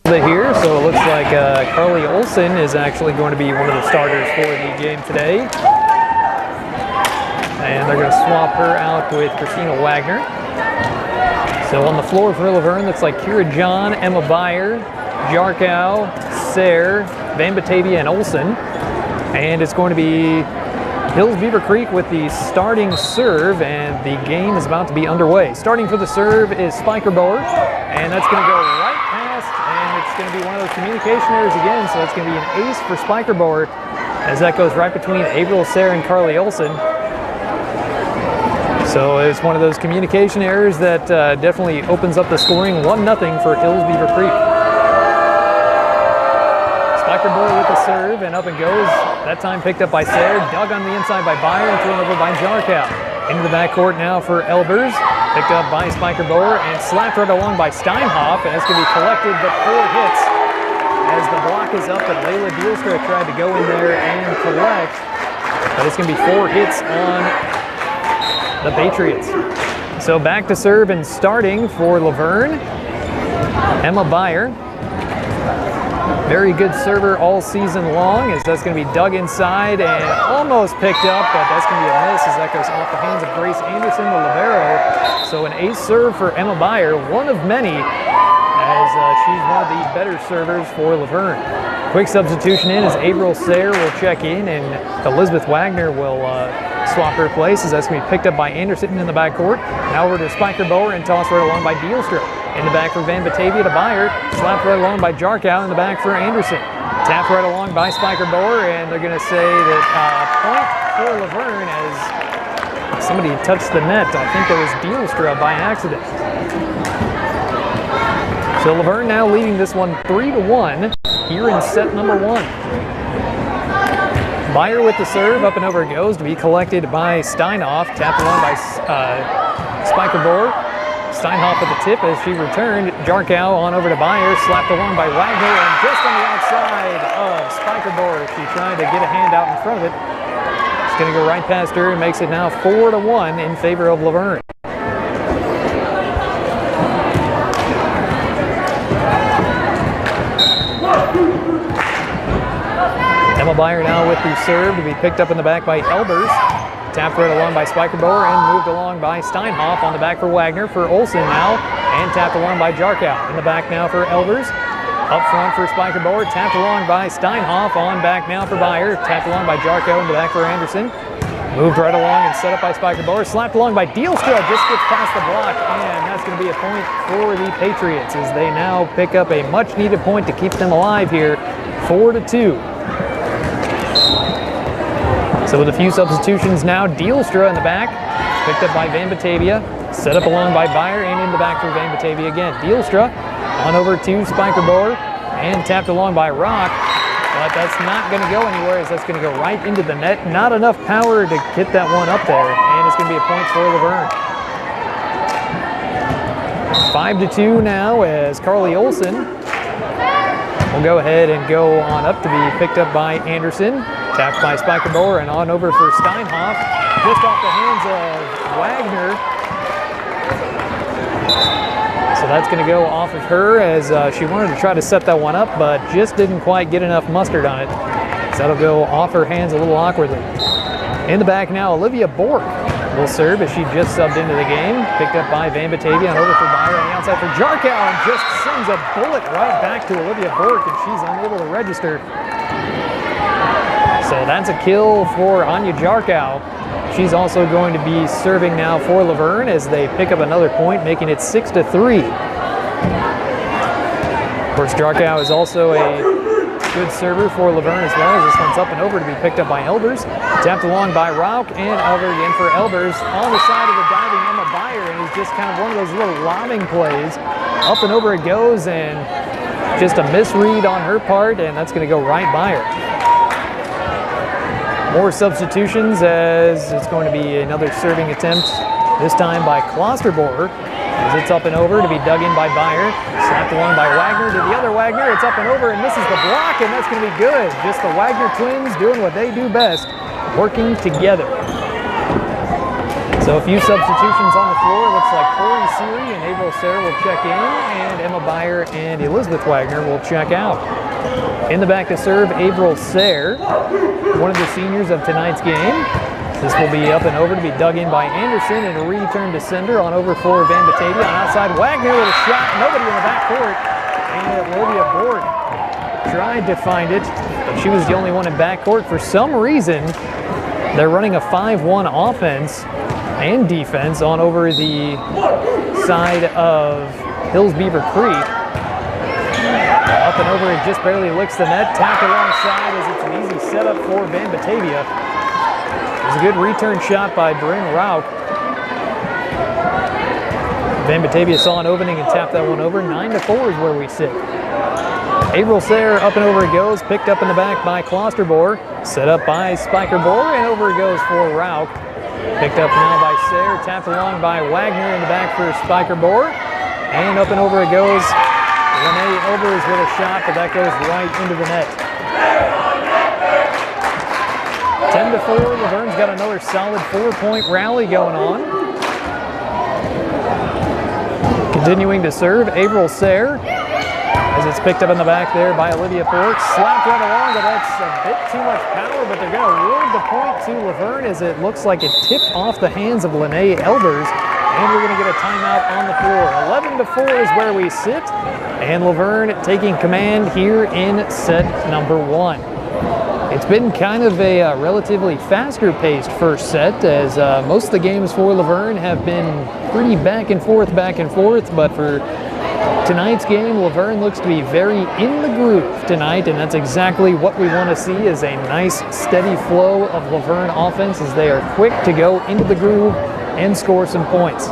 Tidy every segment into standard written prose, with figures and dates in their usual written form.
Here, so it looks like Carly Olson is actually going to be one of the starters for the game today. And they're going to swap her out with Christina Wagner. So on the floor for Luverne, looks like Kira John, Emma Beyer, Jarkow, Sayre, Van Batavia, and Olson. And it's going to be Hills Beaver Creek with the starting serve, and the game is about to be underway. Starting for the serve is Spiker Bower, and that's going to go right past, and it's going to be one of those communication errors again, so it's going to be an ace for Spiker Bower as that goes right between Averill Sayre and Carly Olson. So it's one of those communication errors that definitely opens up the scoring. 1-0 for Hills Beaver Creek. Spiker Bower with the serve, and up and goes. That time picked up by Sayre, dug on the inside by Beyer, and thrown over by Jarkow. Into the backcourt now for Elbers. Picked up by Spiker Bower and slapped right along by Steinhoff, and it's going to be collected, but 4 hits as the block is up, and Layla Dielstra tried to go in there and collect, but it's going to be 4 hits on the Patriots. So back to serve and starting for Luverne, Emma Beyer. Very good server all season long, as that's going to be dug inside and almost picked up, but that's going to be a miss as that goes off the hands of Grace Anderson, the libero. So an ace serve for Emma Beyer, one of many, as she's one of the better servers for Luverne. Quick substitution in as Averill Sayre will check in, and Elizabeth Wagner will swap her place, as that's going to be picked up by Anderson in the backcourt. Now over to Spiker Bower and tossed right along by Dielstra. In the back for Van Batavia to Beyer, slapped right along by Jarkow in the back for Anderson. Tapped right along by Spiker Bower, and they're going to say that point for Luverne as somebody touched the net. I think it was Dielstra by accident. So Luverne now leading this one 3-1 here in set number 1. Beyer with the serve, up and over it goes to be collected by Steinhoff, tapped along by Spiker Bower. Steinhoff at the tip as she returned. Jarkow on over to Beyer, slapped along by Wagner, and just on the outside of Spiker Bower, she tried to get a hand out in front of it. It's going to go right past her and makes it now 4-1 in favor of Luverne. Emma Beyer now with the serve to be picked up in the back by Elbers. Tapped right along by Spiker Bower and moved along by Steinhoff on the back for Wagner for Olson now, and tapped along by Jarkow. In the back now for Elbers. Up front for Spiker Bower, tapped along by Steinhoff, on back now for Beyer. Tapped along by Jarkow in the back for Anderson. Moved right along and set up by Spiker Bower. Slapped along by Dielstra, just gets past the block, and that's going to be a point for the Patriots as they now pick up a much needed point to keep them alive here, 4-2. So with a few substitutions now, Dielstra in the back, picked up by Van Batavia, set up along by Beyer, and in the back for Van Batavia again. Dielstra on over to Spiker Bower, and tapped along by Rock, but that's not going to go anywhere as that's going to go right into the net. Not enough power to get that one up there, and it's going to be a point for Luverne. 5-2 now as Carly Olson will go ahead and go on up to be picked up by Anderson. Tapped by Spiker Bower and on over for Steinhoff, just off the hands of Wagner. So that's going to go off of her as she wanted to try to set that one up, but just didn't quite get enough mustard on it. So that'll go off her hands a little awkwardly. In the back now, Olivia Bork will serve as she just subbed into the game. Picked up by Van Batavia and over for Beyer on the outside for Jarkow, and just sends a bullet right back to Olivia Bork, and she's unable to register. So that's a kill for Anya Jarkow. She's also going to be serving now for Luverne as they pick up another point, making it 6-3. Of course, Jarkow is also a good server for Luverne as well, as this one's up and over to be picked up by Elbers. Tapped along by Rauch, and over again for Elbers on the side of the diving Emma Beyer, and it's just kind of one of those little lobbing plays. Up and over it goes, and just a misread on her part, and that's going to go right by her. More substitutions as it's going to be another serving attempt, this time by Klosterboer, as it's up and over to be dug in by Beyer. Slapped along by Wagner to the other Wagner. It's up and over and misses the block, and that's going to be good. Just the Wagner twins doing what they do best, working together. So a few substitutions on the floor. Looks like Corey Seary and April Sayre will check in, and Emma Beyer and Elizabeth Wagner will check out. In the back to serve, April Sayre, one of the seniors of tonight's game. This will be up and over to be dug in by Anderson, and a return to sender on over for Van Batavia. On outside, Wagner with a shot. Nobody in the backcourt. And Olivia Borg tried to find it, but she was the only one in backcourt. For some reason, they're running a 5-1 offense and defense on over the side of Hills Beaver Creek. Up and over, it just barely licks the net. Tapped alongside as it's an easy setup for Van Batavia. It was a good return shot by Bryn Rauch. Van Batavia saw an opening and tapped that one over. 9-4 is where we sit. April Sayre, up and over it goes. Picked up in the back by Klosterboer. Set up by Spiker Boer, and over it goes for Rauch. Picked up now by Sayre, tapped along by Wagner in the back for Spiker Boer. And up and over it goes. Renee Elbers with a shot, but that goes right into the net. 10-4, Luverne's got another solid 4-point rally going on. Continuing to serve, April Sayre, as it's picked up in the back there by Olivia Bork. Slapped right along, but that's a bit too much power, but they're going to award the point to Luverne as it looks like it tipped off the hands of Lene Elbers, and we're going to get a timeout on the floor. 11-4 is where we sit, and Luverne taking command here in set number 1. It's been kind of a relatively faster-paced first set, as most of the games for Luverne have been pretty back and forth, but for tonight's game, Luverne looks to be very in the groove tonight, and that's exactly what we want to see, is a nice, steady flow of Luverne offense as they are quick to go into the groove and score some points.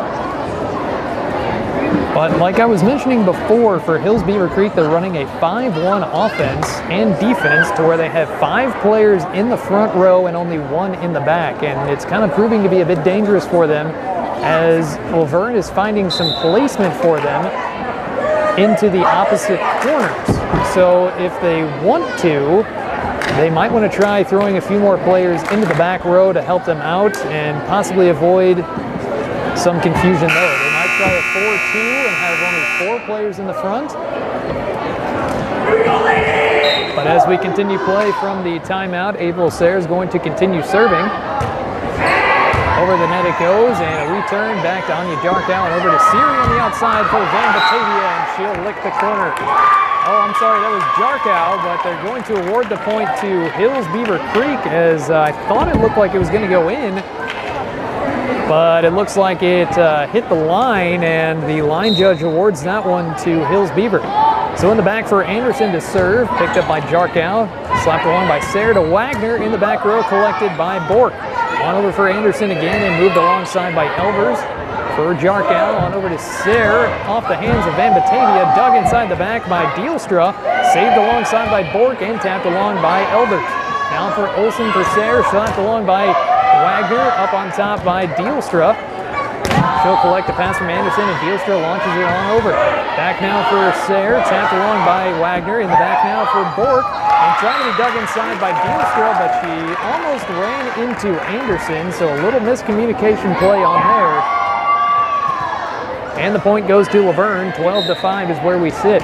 But like I was mentioning before, for Hills Beaver Creek, they're running a 5-1 offense and defense to where they have 5 players in the front row and only 1 in the back. And it's kind of proving to be a bit dangerous for them, as Luverne is finding some placement for them into the opposite corners. So if they want to, they might want to try throwing a few more players into the back row to help them out and possibly avoid some confusion there. They might try a 4-2 and have only 4 players in the front. But as we continue play from the timeout, April Sayre is going to continue serving. Over the net it goes, and a return back to Anya Jarkow, and over to Seary on the outside for Van Batavia, and she'll lick the corner. Oh, I'm sorry, that was Jarkow, but they're going to award the point to Hills Beaver Creek, as I thought it looked like it was going to go in, but it looks like it hit the line, and the line judge awards that one to Hills Beaver. So in the back for Anderson to serve, picked up by Jarkow, slapped along by Sayre to Wagner in the back row, collected by Bork. On over for Anderson again and moved alongside by Elbers. For Jarkow, on over to Sayre, off the hands of Van Batavia, dug inside the back by Dielstra, saved alongside by Bork and tapped along by Elbers. Now for Olsen for Sayre, slapped along by Wagner, up on top by Dielstra. She'll collect a pass from Anderson, and Dielstra launches it on over. Back now for Sayre, tapped along by Wagner. In the back now for Bork, and trying to be dug inside by Dielstra, but she almost ran into Anderson, so a little miscommunication play on there. And the point goes to Luverne. 12-5 is where we sit.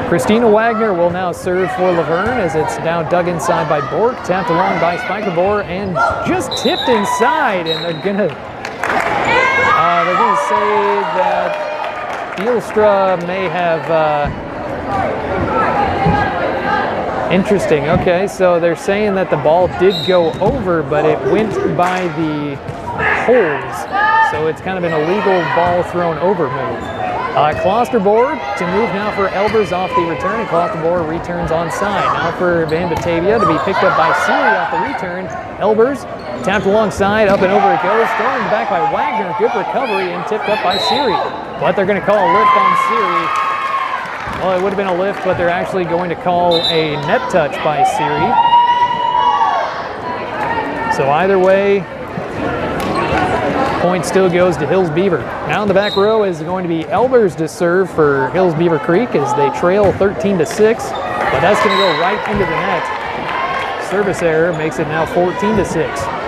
Christina Wagner will now serve for Luverne, as it's now dug inside by Bork, tapped along by Spiker Boer, and just tipped inside. And they're gonna say that Dielstra may have. Interesting. Okay, so they're saying that the ball did go over, but it went by the holes. So it's kind of an illegal ball thrown over move. Klosterboer to move now for Elbers off the return, and Klosterboer returns onside. Now for Van Batavia to be picked up by Seary off the return. Elbers tapped alongside, up and over it goes, thrown in the back by Wagner. Good recovery and tipped up by Seary. But they're going to call a lift on Seary. Well, it would have been a lift, but they're actually going to call a net touch by Seary. So either way, point still goes to Hills Beaver. Now in the back row is going to be Elbers to serve for Hills Beaver Creek as they trail 13-6, but that's going to go right into the net. Service error makes it now 14-6.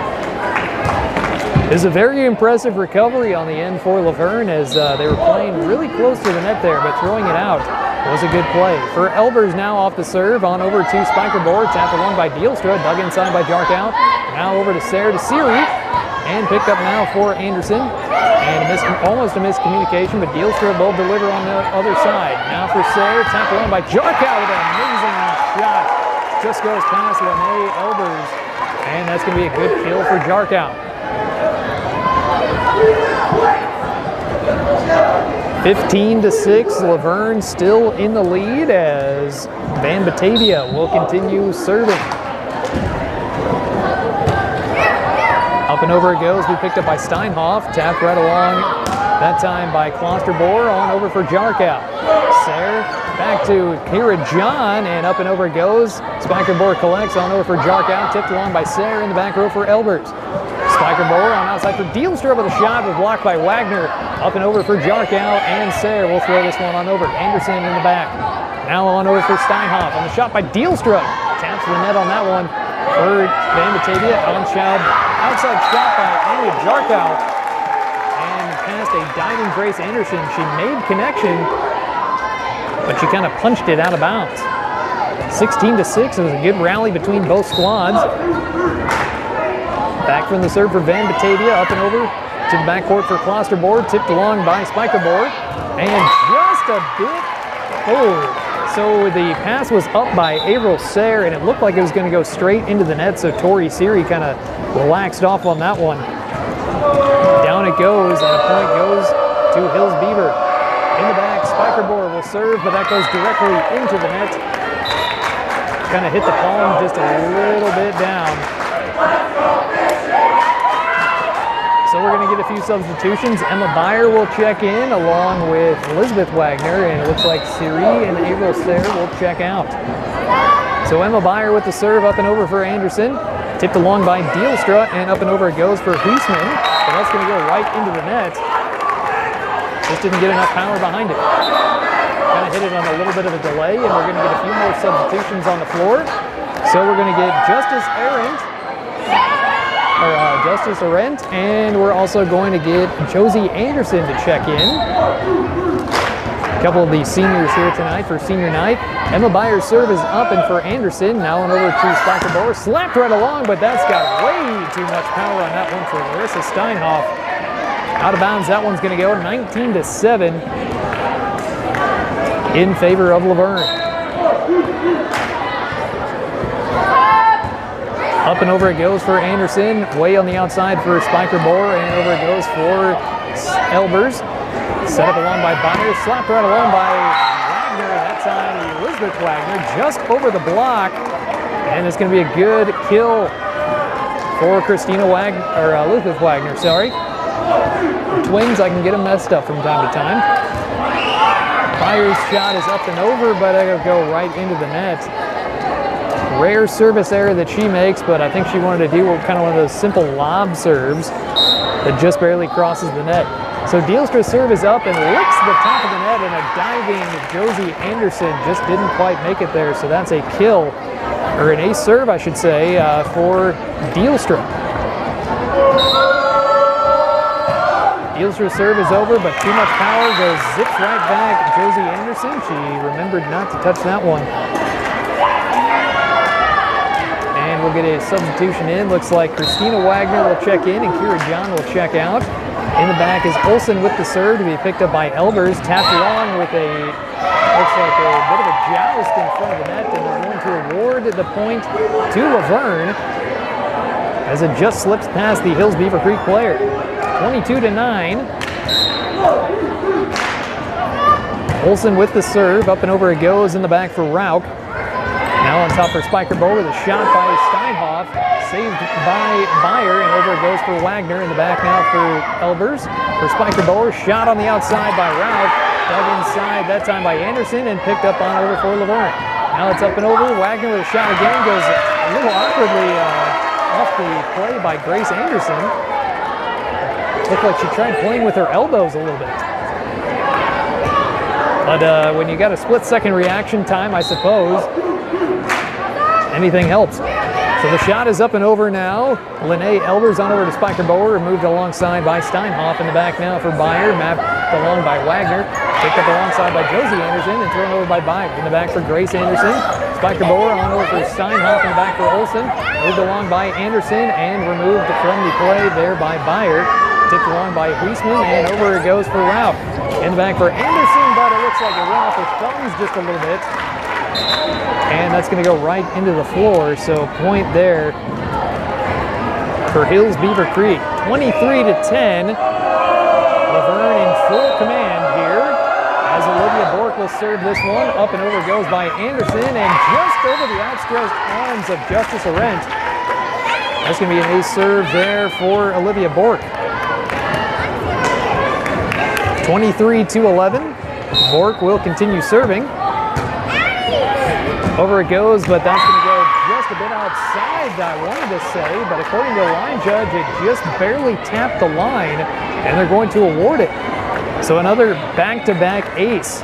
It was a very impressive recovery on the end for Luverne as they were playing really close to the net there, but throwing it out was a good play. For Elbers now off the serve, on over to Spiker Board, tapped along by Dealstra, dug inside by Jarkow. Now over to Sayre to Siri, and picked up now for Anderson. And almost a miscommunication, but Dealstra will deliver on the other side. Now for Sayre, tapped along by Jarkow with an amazing shot. Just goes past Lene Elbers, and that's going to be a good kill for Jarkow. 15-6, Luverne still in the lead as Van Batavia will continue serving. Up and over it goes, we picked up by Steinhoff, tapped right along, that time by Klosterbor, on over for Jarkow. Sayre back to Kira John, and up and over it goes. Spiker Board collects, on over for Jarkow, tipped along by Sayre in the back row for Elbers. Spiker Board on outside for Dealstra with a shot, but blocked by Wagner. Up and over for Jarkow, and Sayre will throw this one on over. Anderson in the back. Now on over for Steinhoff on the shot by Dealstra. Taps the net on that one for Van Batavia. Outside shot by Anya Jarkow. And past a diving Grace Anderson. She made connection, but she kind of punched it out of bounds. 16-6, it was a good rally between both squads. Back from the serve for Van Batavia, up and over to the backcourt for Klosterboard, tipped along by Spiker Board, and just a bit forward. So the pass was up by Avril Sayre, and it looked like it was going to go straight into the net, so Tori Siri kind of relaxed off on that one. Down it goes, and a point goes to Hills Beaver. In the back, Spiker Board will serve, but that goes directly into the net. Kind of hit the palm just a little bit down. So we're going to get a few substitutions. Emma Beyer will check in along with Elizabeth Wagner, and it looks like Siri and Avril Sayre will check out. So Emma Beyer with the serve, up and over for Anderson. Tipped along by Dealstra, and up and over it goes for Huisman. But that's going to go right into the net. Just didn't get enough power behind it. Kind of hit it on a little bit of a delay, and we're going to get a few more substitutions on the floor. So we're going to get Justice Arendt, and we're also going to get Josie Anderson to check in. A couple of the seniors here tonight for senior night. Emma Beyer's serve is up and for Anderson. Now on over to Spiker Bower. Slapped right along, but that's got way too much power on that one for Larissa Steinhoff. Out of bounds, that one's going to go 19-7 in favor of Luverne. Up and over it goes for Anderson, way on the outside for Spiker Bohr, and over it goes for Elbers. Set up along by Bonner, slapped right along by Wagner, that time Elizabeth Wagner, just over the block, and it's going to be a good kill for Elizabeth Wagner, sorry. The twins, I can get them messed up from time to time. Byer's shot is up and over, but it'll go right into the net. Rare service error that she makes, but I think she wanted to do kind of one of those simple lob serves that just barely crosses the net. So Dealstra's serve is up and licks the top of the net, and a diving Josie Anderson just didn't quite make it there. So that's a kill, or an ace serve, I should say, for Dealstra. Dealstra's serve is over, but too much power goes zips right back. Josie Anderson, she remembered not to touch that one. And we'll get a substitution in. Looks like Christina Wagner will check in and Kira John will check out. In the back is Olsen with the serve to be picked up by Elbers. Tapped along with looks like a bit of a joust in front of the net, and they're going to award the point to Luverne as it just slips past the Hills Beaver Creek player. 22-9. Olsen with the serve, up and over it goes in the back for Rauch. Now on top for Spiker Bow with a shot by Steinhoff, saved by Beyer, and over it goes for Wagner. In the back now for Elbers. For Spiker Bow, shot on the outside by Rauch, dug inside, that time by Anderson, and picked up on over for Luverne. Now it's up and over, Wagner with a shot again, goes a little awkwardly off the play by Grace Anderson. Looked like she tried playing with her elbows a little bit. But when you got a split-second reaction time, I suppose, anything helps. So So the shot is up and over now. Lene Elbers on over to Spiker Bower, moved alongside by Steinhoff in the back now for Byer, mapped along by Wagner, picked up alongside by Josie Anderson and thrown over by Byer. In the back for Grace Anderson. Spiker Bower on over for Steinhoff in the back for Olsen, moved along by Anderson and removed from the play there by Byer. Tipped along by Huisman and over it goes for Rauch. In the back for Anderson, but it looks like it went off his thumbs just a little bit. And that's going to go right into the floor, so point there for Hills Beaver Creek. 23-10. Luverne in full command here as Olivia Bork will serve this one. Up and over goes by Anderson and just over the outstretched arms of Justice Arendt. That's going to be an ace serve there for Olivia Bork. 23-11. Bork will continue serving. Over it goes, but that's going to go just a bit outside, I wanted to say, but according to the line judge, it just barely tapped the line, and they're going to award it. So another back-to-back ace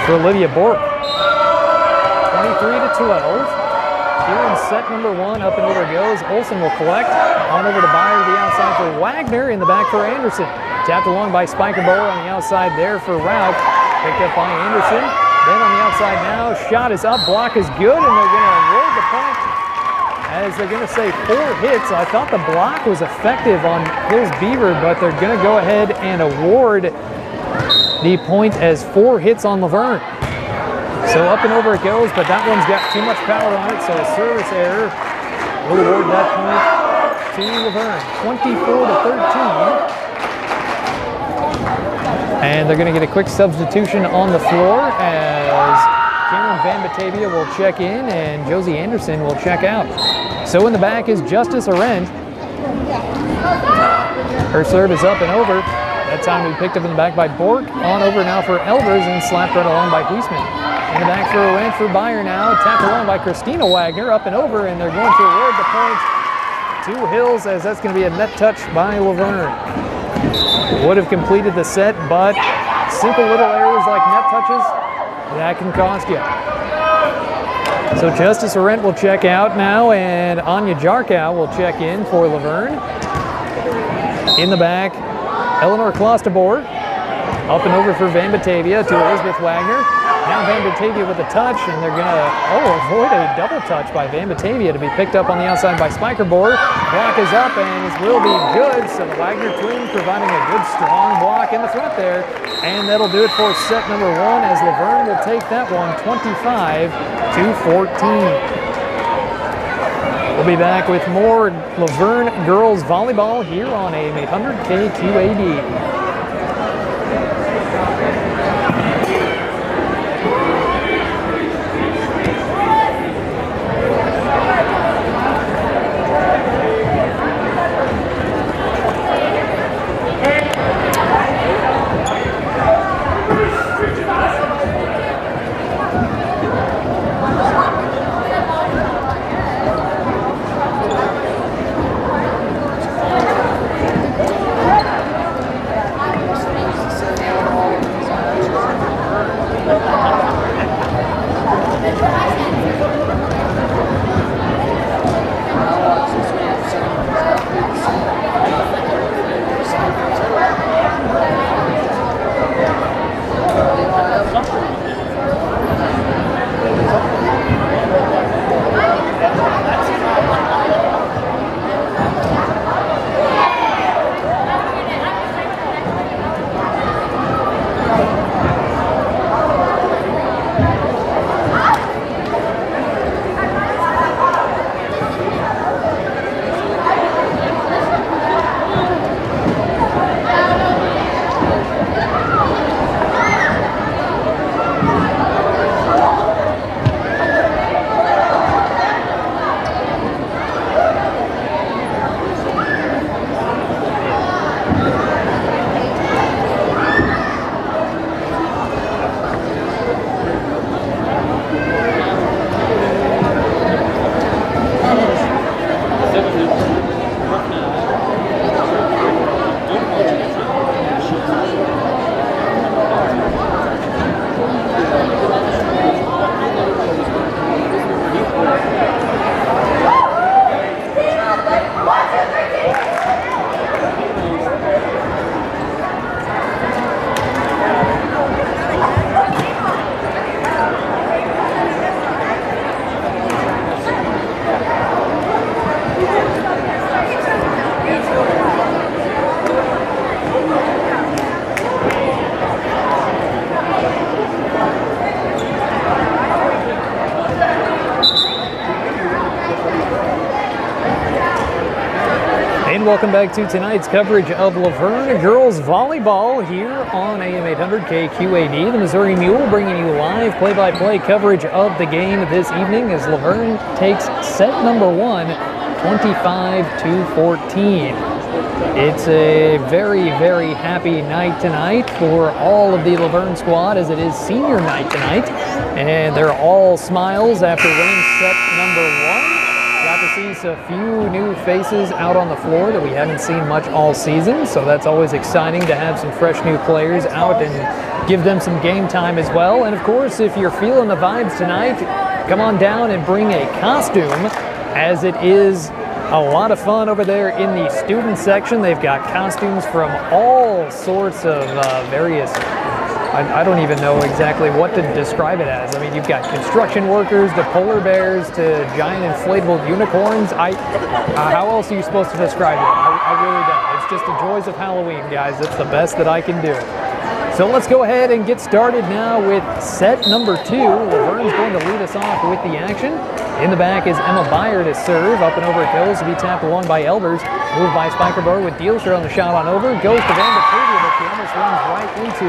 for Olivia Bork. 23-12. Here in set number one, up and over it goes. Olsen will collect. On over to Byer to the outside for Wagner, in the back for Anderson. Tapped along by Spiker Bower on the outside there for Rauch. Picked up by Anderson. Then on the outside now, shot is up, block is good, and they're going to award the point as they're going to say 4 hits. I thought the block was effective on Hills Beaver, but they're going to go ahead and award the point as 4 hits on Luverne. So up and over it goes, but that one's got too much power on it, so a service error will award that point to Luverne. 24-13. And they're going to get a quick substitution on the floor as Cameron Van Batavia will check in and Josie Anderson will check out. So in the back is Justice Arendt. Her serve is up and over. That time we picked up in the back by Bork. On over now for Elbers and slapped right along by Huisman. In the back for Arendt for Byer now. Tapped along by Christina Wagner. Up and over, and they're going to award the point to Hills as that's going to be a net touch by Luverne. Would have completed the set, but simple little errors like net touches, that can cost you. So Justice Arendt will check out now, and Anya Jarkow will check in for Luverne. In the back, Eleanor Klosterboer. Up and over for Van Batavia to Elizabeth Wagner. Now Van Batavia with a touch, and they're going to avoid a double touch by Van Batavia to be picked up on the outside by Spiker Bower. Block is up, and it will be good. So the Wagner twins providing a good, strong block in the front there. And that'll do it for set number one as Luverne will take that one 25-14. We'll be back with more Luverne girls volleyball here on AM 800 KQAD. welcome back to tonight's coverage of Luverne Girls Volleyball here on AM 800 KQAD. The Missouri Mule bringing you live play-by-play coverage of the game this evening as Luverne takes set number 1, 25-14. It's a very, very happy night tonight for all of the Luverne squad as it is senior night tonight. And they're all smiles after winning set number 1. Got to see a few new faces out on the floor that we haven't seen much all season, so that's always exciting to have some fresh new players out and give them some game time as well. And of course, if you're feeling the vibes tonight, come on down and bring a costume, as it is a lot of fun over there in the student section. They've got costumes from all sorts of various, I don't even know exactly what to describe it as. I mean, you've got construction workers, to polar bears, to giant inflatable unicorns. How else are you supposed to describe it? I really don't. It's just the joys of Halloween, guys. It's the best that I can do. So let's go ahead and get started now with set number 2. Luverne's going to lead us off with the action. In the back is Emma Beyer to serve. Up and over it goes to be tapped along by Elbers. Moved by Spiker Boer with Dielstra on the shot on over. Goes to Van de Pavia, but she almost runs right into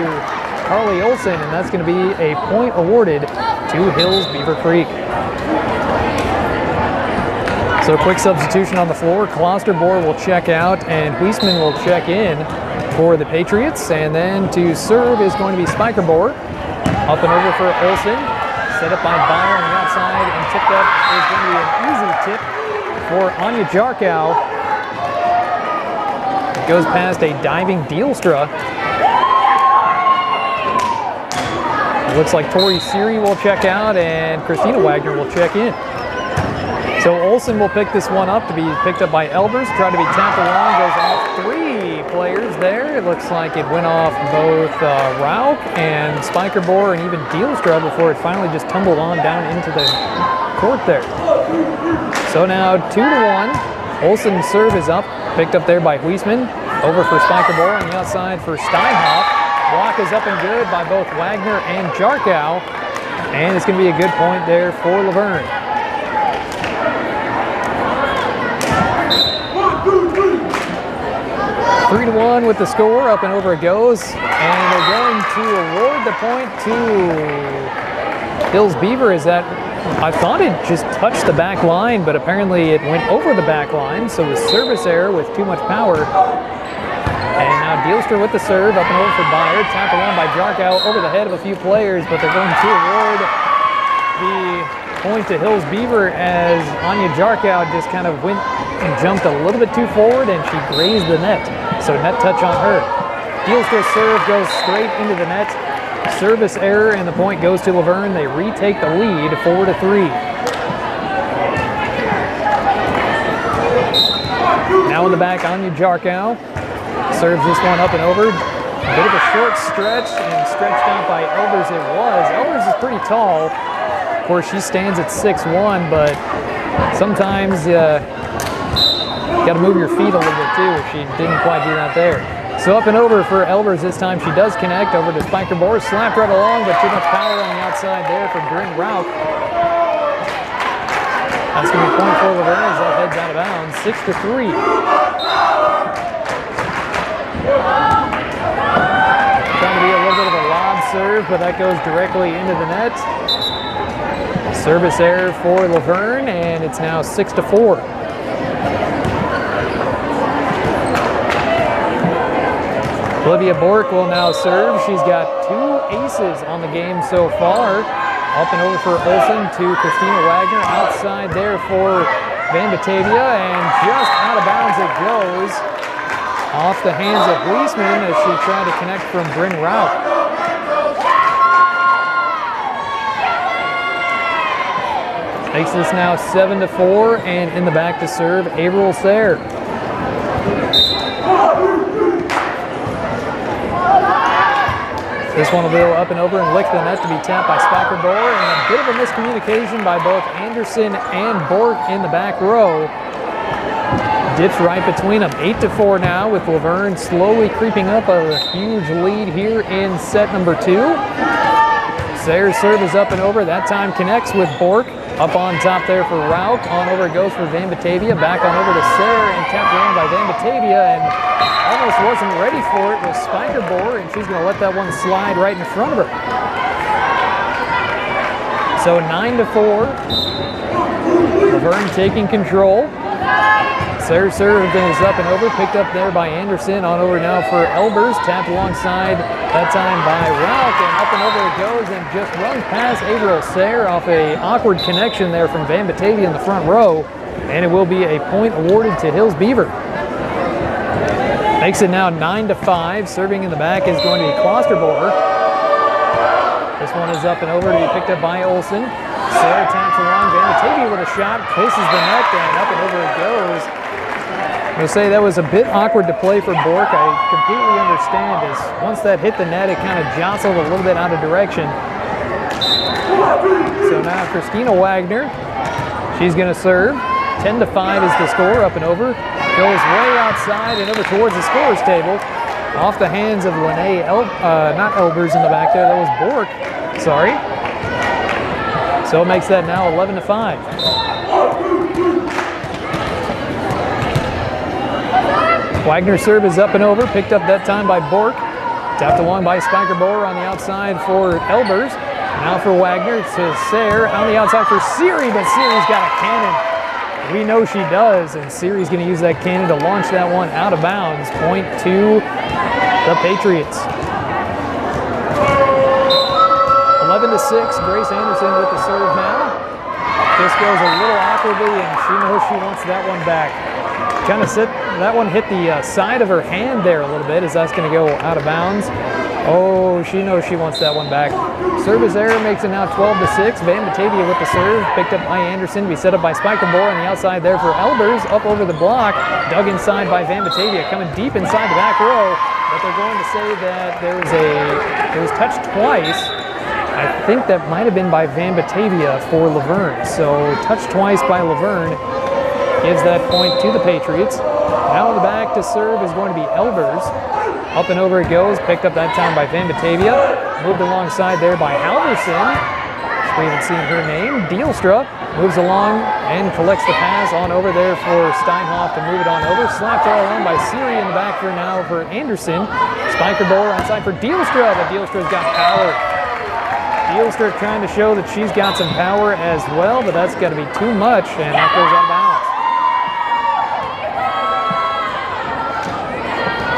Carly Olsen, and that's going to be a point awarded to Hills Beaver Creek. So a quick substitution on the floor. Klosterboer will check out, and Huisman will check in for the Patriots. And then to serve is going to be Spiker Boer. Up and over for Olsen. Set up by Beyer on the outside, and tipped up is going to be an easy tip for Anya Jarkow. It goes past a diving Dielstra. It looks like Tori Siri will check out, and Christina Wagner will check in. So Olsen will pick this one up to be picked up by Elbers. Try to be tapped along, goes off 3 players there. It looks like it went off both Rauch and Spiker Boer and even Dielstra before it finally just tumbled on down into the court there. So now 2-1. Olsen's serve is up, picked up there by Huisman. Over for Spiker Boer on the outside for Steinhoff. Block is up and good by both Wagner and Jarkow. And it's going to be a good point there for Luverne. 3-1 with the score. Up and over it goes. And they're going to award the point to Hills Beaver. Is that, I thought it just touched the back line, but apparently it went over the back line. So the service error with too much power. And now Dielstra with the serve, up and over for Beyer, tapped along by Jarkow over the head of a few players, but they're going to award the point to Hills Beaver as Anya Jarkow just kind of went and jumped a little bit too forward, and she grazed the net. So net touch on her. Dielstra's serve goes straight into the net. Service error, and the point goes to Luverne. They retake the lead 4-3. Now in the back, Anya Jarkow serves this one up and over. A bit of a short stretch, and stretched out by Elbers it was. Elbers is pretty tall. Of course, she stands at 6'1", but sometimes you got to move your feet a little bit too if she didn't quite do that there. So up and over for Elbers this time. She does connect over to Spiker Boer. Slapped right along, but too much power on the outside there for Bryn Rauch. That's going to be a point for Luverne as that heads out of bounds. 6-3. Trying to be a little bit of a lob serve, but that goes directly into the net. Service error for Luverne, and it's now 6-4. Olivia Bork will now serve. She's got 2 aces on the game so far. Up and over for Olsen to Christina Wagner. Outside there for Van Batavia, and just out of bounds it goes. Off the hands of Huisman as she tried to connect from Bryn Rauch. Makes this now 7-4, and in the back to serve, Averill Sayre. This one will go up and over and lick the net to be tapped by Spiker Boer, and a bit of a miscommunication by both Anderson and Bork in the back row. Dips right between them. 8-4 now, with Luverne slowly creeping up a huge lead here in set number 2. Sayre's serve is up and over. That time connects with Bork. Up on top there for Rauch. On over it goes for Van Batavia. Back on over to Sayre and tapped around by Van Batavia, and almost wasn't ready for it with Spiker Bohr, and she's going to let that one slide right in front of her. So 9-4. Luverne taking control. Sayre's serve is up and over, picked up there by Anderson. On over now for Elbers, tapped alongside, that time by Rauch, and up and over it goes, and just runs past Averill Sayre off a awkward connection there from Van Batavia in the front row, and it will be a point awarded to Hills Beaver. Makes it now 9-5. Serving in the back is going to be Klosterboer. This one is up and over to be picked up by Olsen. Sayre taps along, Van Batavia with a shot, places the net, and up and over it goes. I'm going to say that was a bit awkward to play for Bork. I completely understand, as once that hit the net, it kind of jostled a little bit out of direction. So now Christina Wagner, she's going to serve. 10-5 is the score, up and over. Goes way outside and over towards the scorer's table. Off the hands of Lene, not Elbers in the back there, that was Bork, sorry. So it makes that now 11-5. Wagner's serve is up and over, picked up that time by Bork. Tapped along by Spiker Bohr on the outside for Elbers. Now for Wagner to Sayre on the outside for Siri, but Siri's got a cannon. We know she does, and Siri's going to use that cannon to launch that one out of bounds. Point to the Patriots. 11-6, Grace Anderson with the serve now. This goes a little awkwardly, and she knows she wants that one back. Kind of that one hit the side of her hand there a little bit, as that's going to go out of bounds. Oh, she knows she wants that one back. Service error makes it now 12-6. Van Batavia with the serve, picked up by Anderson, to be set up by Spiker Bohr on the outside there for Elbers. Up over the block, dug inside by Van Batavia, coming deep inside the back row. But they're going to say that it was touched twice. I think that might have been by Van Batavia for Luverne. So touched twice by Luverne gives that point to the Patriots. Now in the back to serve is going to be Elbers. Up and over it goes, picked up that time by Van Batavia. Moved alongside there by Halverson. We haven't seen her name. Dielstra moves along and collects the pass on over there for Steinhoff to move it on over. Slapped all on by Siri in the back for now for Anderson. Spiker Bohr onside for Dielstra, but Dielstra's got power. Dielstra trying to show that she's got some power as well, but that's got to be too much, and that goes out of bounds.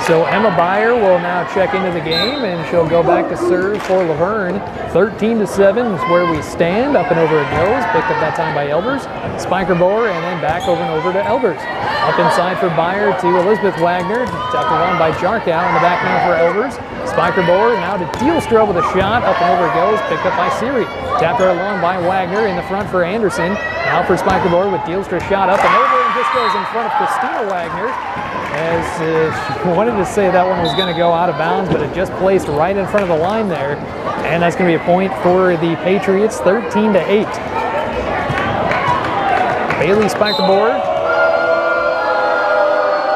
So Emma Beyer will now check into the game, and she'll go back to serve for Luverne. 13-7 is where we stand. Up and over it goes. Picked up that time by Elbers. Spiker Bohr, and then back over and over to Elbers. Up inside for Beyer to Elizabeth Wagner. Tapped along by Jarkow in the back now for Elbers. Spiker Bohr now to Dielstra with a shot. Up and over it goes. Picked up by Siri. Tapped her along by Wagner in the front for Anderson. Now for Spiker Bohr with Dielstra shot up and over, and just goes in front of Christina Wagner. As she wanted to say that one was going to go out of bounds, but it just placed right in front of the line there. And that's going to be a point for the Patriots, 13-8. Bailey Spiker Bohr.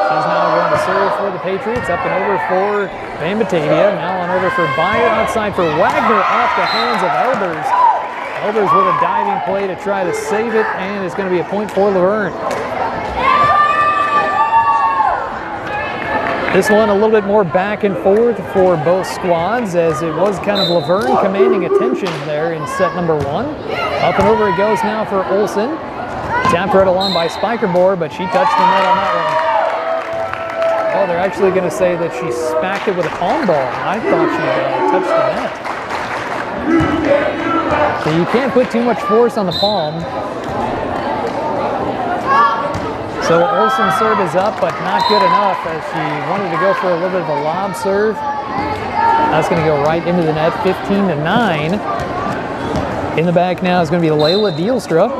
She's now going to serve for the Patriots. Up and over for Van Batavia. Now on over for Beyer. Outside for Wagner off the hands of Elbers. Elbers with a diving play to try to save it, and it's going to be a point for Luverne. This one a little bit more back and forth for both squads, as it was kind of Luverne commanding attention there in set number one. Up and over it goes now for Olsen. Tapped right along by Spiker Bohr, but she touched the net on that one. Oh, they're actually going to say that she smacked it with a palm ball. I thought she touched the net. So you can't put too much force on the palm. So Olsen's serve is up, but not good enough, as she wanted to go for a little bit of a lob serve. That's going to go right into the net, 15-9. In the back now is going to be Layla Dielstra.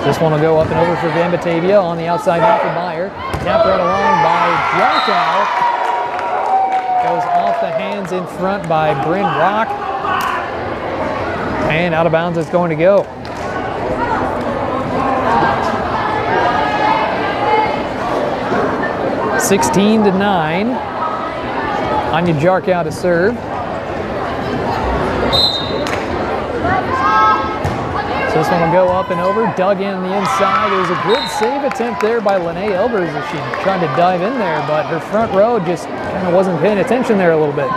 This one will go up and over for Van Batavia on the outside now for Beyer. Tapped right along by Jarkow. Goes off the hands in front by Bryn Rock. And out of bounds it's going to go. (16-9). Anya Jarkow to serve. This one will go up and over, dug in the inside. It was a good save attempt there by Lene Elbers as she tried to dive in there, but her front row just kind of wasn't paying attention there a little bit.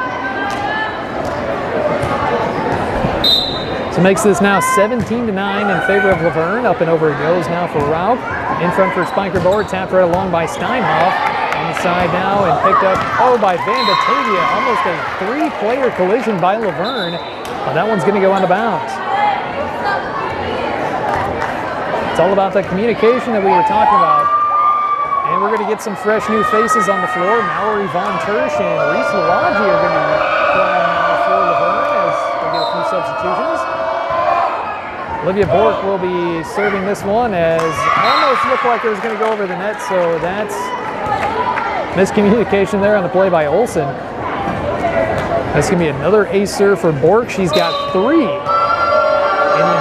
So makes this now 17-9 in favor of Luverne. Up and over it goes now for Rauch. In front for Spiker Board, tapped right along by Steinhoff. On the side now and picked up, by Van Batavia. Almost a three-player collision by Luverne. But that one's going to go out of bounds. It's all about that communication that we were talking about. And we're going to get some fresh new faces on the floor. Mallory Von Tersch and Reese Lawagi are going to be playing now for Luverne as they get a few substitutions. Olivia Bork will be serving this one as almost looked like it was going to go over the net, so that's miscommunication there on the play by Olsen. That's going to be another ace serve for Bork. She's got 3 in the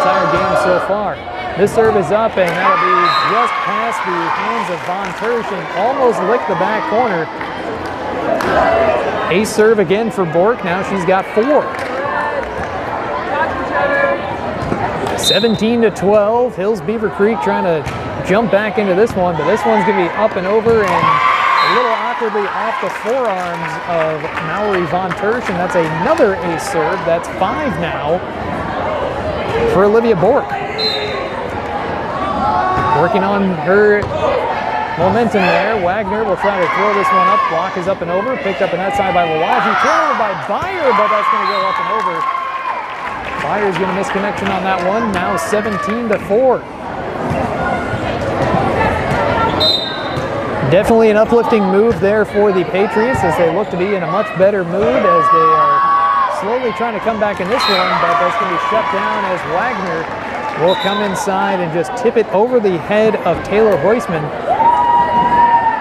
entire game so far. This serve is up, and that'll be just past the hands of Von Tersch and almost licked the back corner. Ace serve again for Bork. Now she's got 4. 17-12. Hills Beaver Creek trying to jump back into this one, but this one's going to be up and over and a little awkwardly off the forearms of Mallory Von Tersch, and that's another ace serve. That's 5 now for Olivia Bork. Working on her momentum there. Wagner will try to throw this one up. Block is up and over. Picked up on that side by Lawagi. Turnover by Byer, but that's going to go up and over. Byer's going to miss connection on that one. Now 17-4. Definitely an uplifting move there for the Patriots as they look to be in a much better mood as they are slowly trying to come back in this one, but that's going to be shut down as Wagner will come inside and just tip it over the head of Taylor Heusman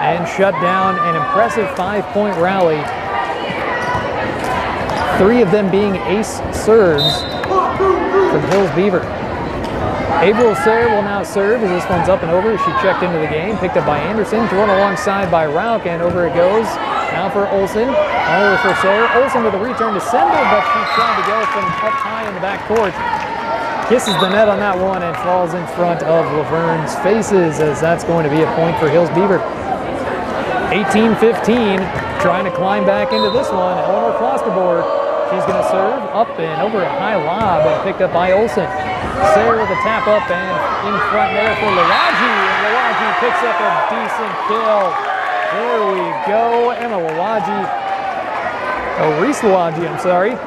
and shut down an impressive 5-point rally. 3 of them being ace serves from Hills Beaver. April Sayre will now serve as this one's up and over. She checked into the game, picked up by Anderson, thrown alongside by Rauch, and over it goes. Now for Olsen, over for Sayre. Olsen with a return to sender, but she tried to go from up high in the back court. Kisses the net on that one and falls in front of Laverne's faces as that's going to be a point for Hills Beaver. 18-15, trying to climb back into this one. Eleanor Klosterborg, she's going to serve up and over a high lob and picked up by Olsen. Sayre with a tap up and in front there for Lawagi, and Lawagi picks up a decent kill. There we go, Emma Lawagi. Reese Lawagi, I'm sorry.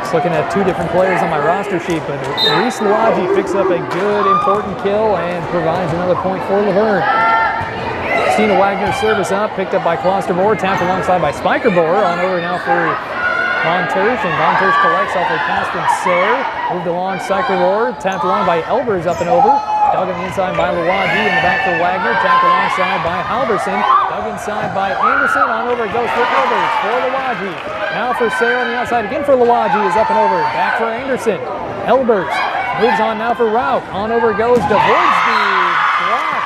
Just looking at 2 different players on my roster sheet, but Reese Lawagi picks up a good, important kill and provides another point for Luverne. Christina Wagner service up, picked up by Klosterborg, tapped alongside by Spiker Boer, on over now for Von Tersch, and Von Tersch collects off a pass from Sayre, moved along Spiker Boer, tapped along by Elbers up and over, dug on the inside by Lawagi, in the back for Wagner, tapped alongside by Halverson, dug inside by Anderson, on over it goes for Elbers, for Lawagi. Now for Sayre on the outside again for Lawagi, is up and over, back for Anderson. Elbers moves on now for Rauch, on over it goes, avoids the block,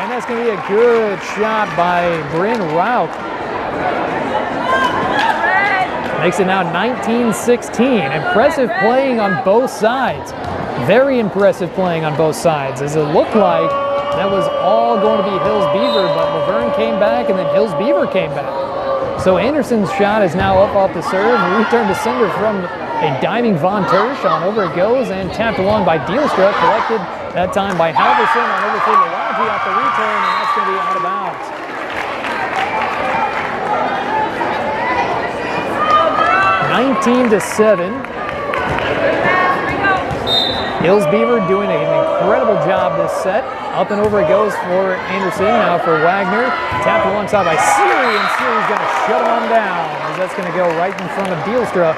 and that's going to be a good shot by Bryn Rauch. Makes it now 19-16. Impressive playing on both sides. Very impressive playing on both sides, as it looked like that was all going to be Hills Beaver, but Luverne came back and then Hills Beaver came back. So Anderson's shot is now up off the serve, and return to sender from a diving Von Tersch. On over it goes and tapped along by Dielstra, collected that time by Halverson, on over for Lawagi off the return, and that's going to be out of bounds. 19-7. Hills Beaver doing an incredible job this set. Up and over it goes for Anderson, now for Wagner. Tapped alongside by Seary, and Seary's going to shut him down, as that's going to go right in front of Dielstra.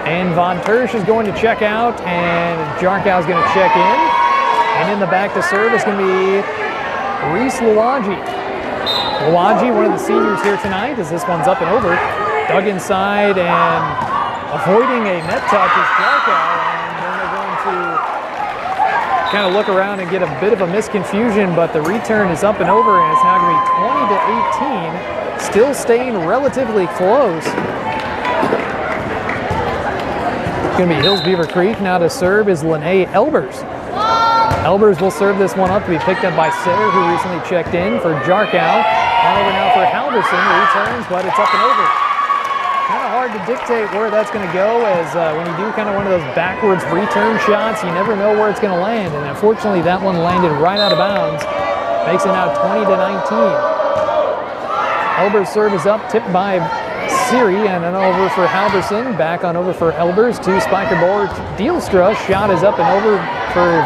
And Von Tersch is going to check out, and Jarkow's going to check in. And in the back to serve is going to be Reese Lawagi. Lawagi, one of the seniors here tonight, as this one's up and over. Dug inside and avoiding a net touch is Jarkow, and then they're going to kind of look around and get a bit of a misconfusion, but the return is up and over, and it's now going to be 20-18, still staying relatively close. going to be Hills Beaver Creek. Now to serve is Lene Elbers. Elbers will serve this one up to be picked up by Sayre, who recently checked in for Jarkow. On over now for Halverson, returns, but it's up and over. Kind of hard to dictate where that's going to go, as when you do kind of one of those backwards return shots, you never know where it's going to land. And unfortunately, that one landed right out of bounds. Makes it now 20-19. Elbers' serve is up, tipped by Siri, and then over for Halverson. Back on over for Elbers to Spiker Bohr. Dealstra, shot is up and over for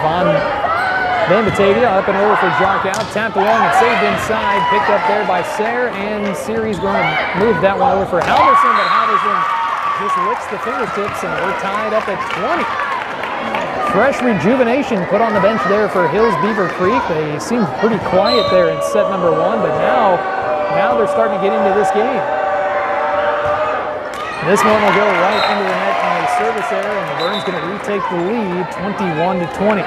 Van Batavia, up and over for Jarkow. Tapped along and saved inside, picked up there by Sayre, and Siri's going to move that one over for Halverson, but Halverson just licks the fingertips, and we're tied up at 20. Fresh rejuvenation put on the bench there for Hills Beaver Creek. They seemed pretty quiet there in set number 1, but now they're starting to get into this game. This one will go right into the net on a service error, and Luverne's going to retake the lead, 21-20.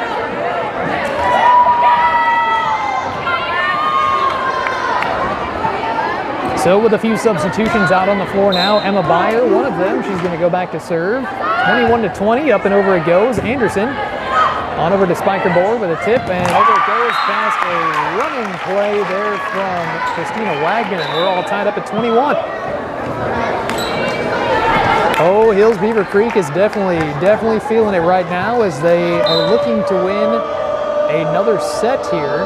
So with a few substitutions out on the floor now, Emma Beyer, one of them, she's going to go back to serve. 21-20, up and over it goes. Anderson on over to Spiker Bohr with a tip, and over it goes past a running play there from Christina Wagner, and we're all tied up at 21. Oh, Hills Beaver Creek is definitely feeling it right now, as they are looking to win another set here.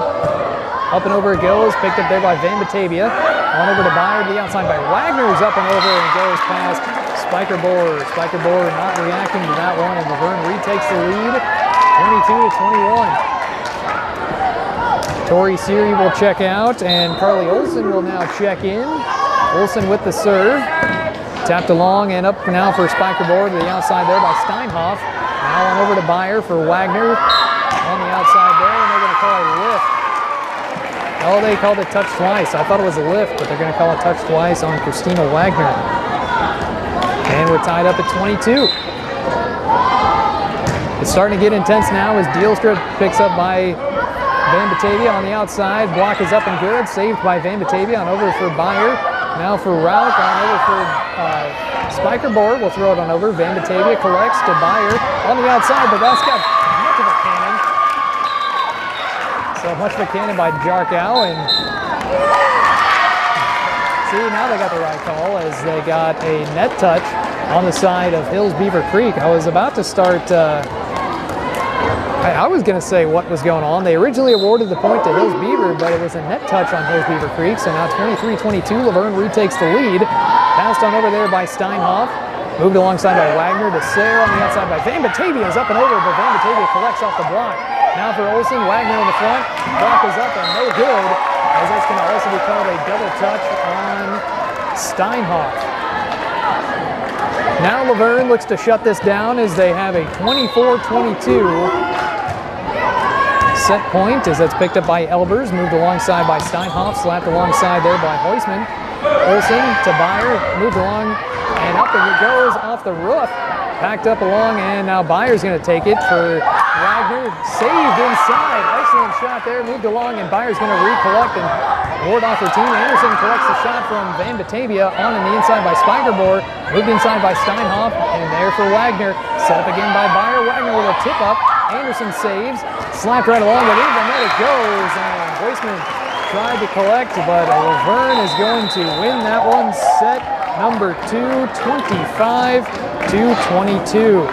Up and over it goes, picked up there by Van Batavia. On over to Beyer, to the outside by Wagner, who's up and over and goes past Spiker Bohr. Spiker Bohr not reacting to that one, and Luverne retakes the lead, 22-21. Tori Siri will check out, and Carly Olson will now check in. Olson with the serve. Tapped along and up now for Spiker Bohr, to the outside there by Steinhoff. Now on over to Beyer for Wagner. On the outside there, and they're going to call a lift. Oh, they called it touch twice. I thought it was a lift, but they're going to call it touch twice on Christina Wagner. And we're tied up at 22. It's starting to get intense now as Dealstra picks up by Van Batavia on the outside. Block is up and good. Saved by Van Batavia. On over for Beyer. Now for Rauch. On over for Spiker Bohr. We'll throw it on over. Van Batavia collects to Beyer on the outside, but that's got much of a cannon. So much of a cannon by Jarkow, and see, now they got the right call as they got a net touch on the side of Hills Beaver Creek. I was about to start, I was going to say what was going on. They originally awarded the point to Hills Beaver, but it was a net touch on Hills Beaver Creek, so now 23-22, Luverne retakes the lead. Passed on over there by Steinhoff. Moved alongside by Wagner to Sayre, on the outside by Van Batavia, is up and over, but Van Batavia collects off the block. Now for Olsen, Wagner in the front, block is up and no good, as that's going to also be called a double touch on Steinhoff. Now Luverne looks to shut this down as they have a 24-22 set point, as that's picked up by Elbers, moved alongside by Steinhoff, slapped alongside there by Heusman. Olsen to Beyer, moved along and up, and it goes off the roof. Packed up along, and now Beyer's going to take it for Wagner. Saved inside. Excellent shot there. Moved along, and Beyer's going to recollect and ward off her team. Anderson collects the shot from Van Batavia on the inside by Spiker Bohr. Moved inside by Steinhoff, and there for Wagner. Set up again by Beyer. Wagner with a tip up. Anderson saves. Slapped right along, but in the net it goes. And Heusman tried to collect, but Luverne is going to win that one, set number 2, 25-22.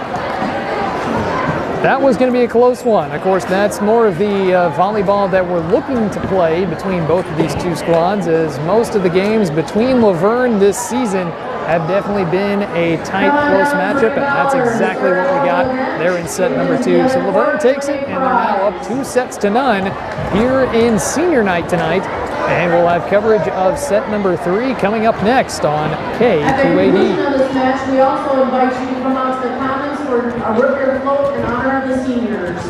That was going to be a close one. Of course, that's more of the volleyball that we're looking to play between both of these two squads, as most of the games between Luverne this season have definitely been a tight, close matchup, and that's exactly what we got there in set number 2. So Luverne takes it, and they're now up 2-0 here in senior night tonight. And we'll have coverage of set number 3 coming up next on K2AD. At the conclusion of this match, we also invite you to come out to the Commons for a river float in honor of the seniors.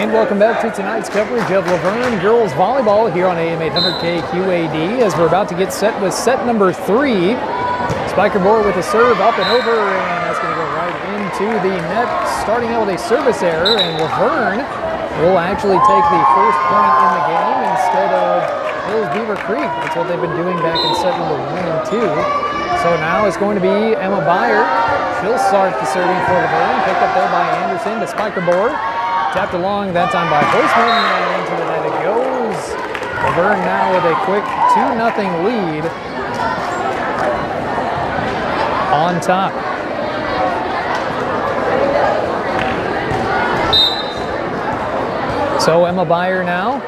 And welcome back to tonight's coverage of Luverne Girls Volleyball here on AM 800K QAD as we're about to get set with set number 3. Spiker Bohr with a serve up and over, and that's going to go right into the net, starting out with a service error, and Luverne will actually take the first point in the game instead of Hills Beaver Creek. That's what they've been doing back in set number 1 and 2. So now it's going to be Emma Beyer. She'll start the serving for Luverne, picked up there by Anderson to Spiker Bohr. Tapped along, that time by Hoisman, and into the net it goes. Luverne now with a quick 2-0 lead on top. So Emma Beyer now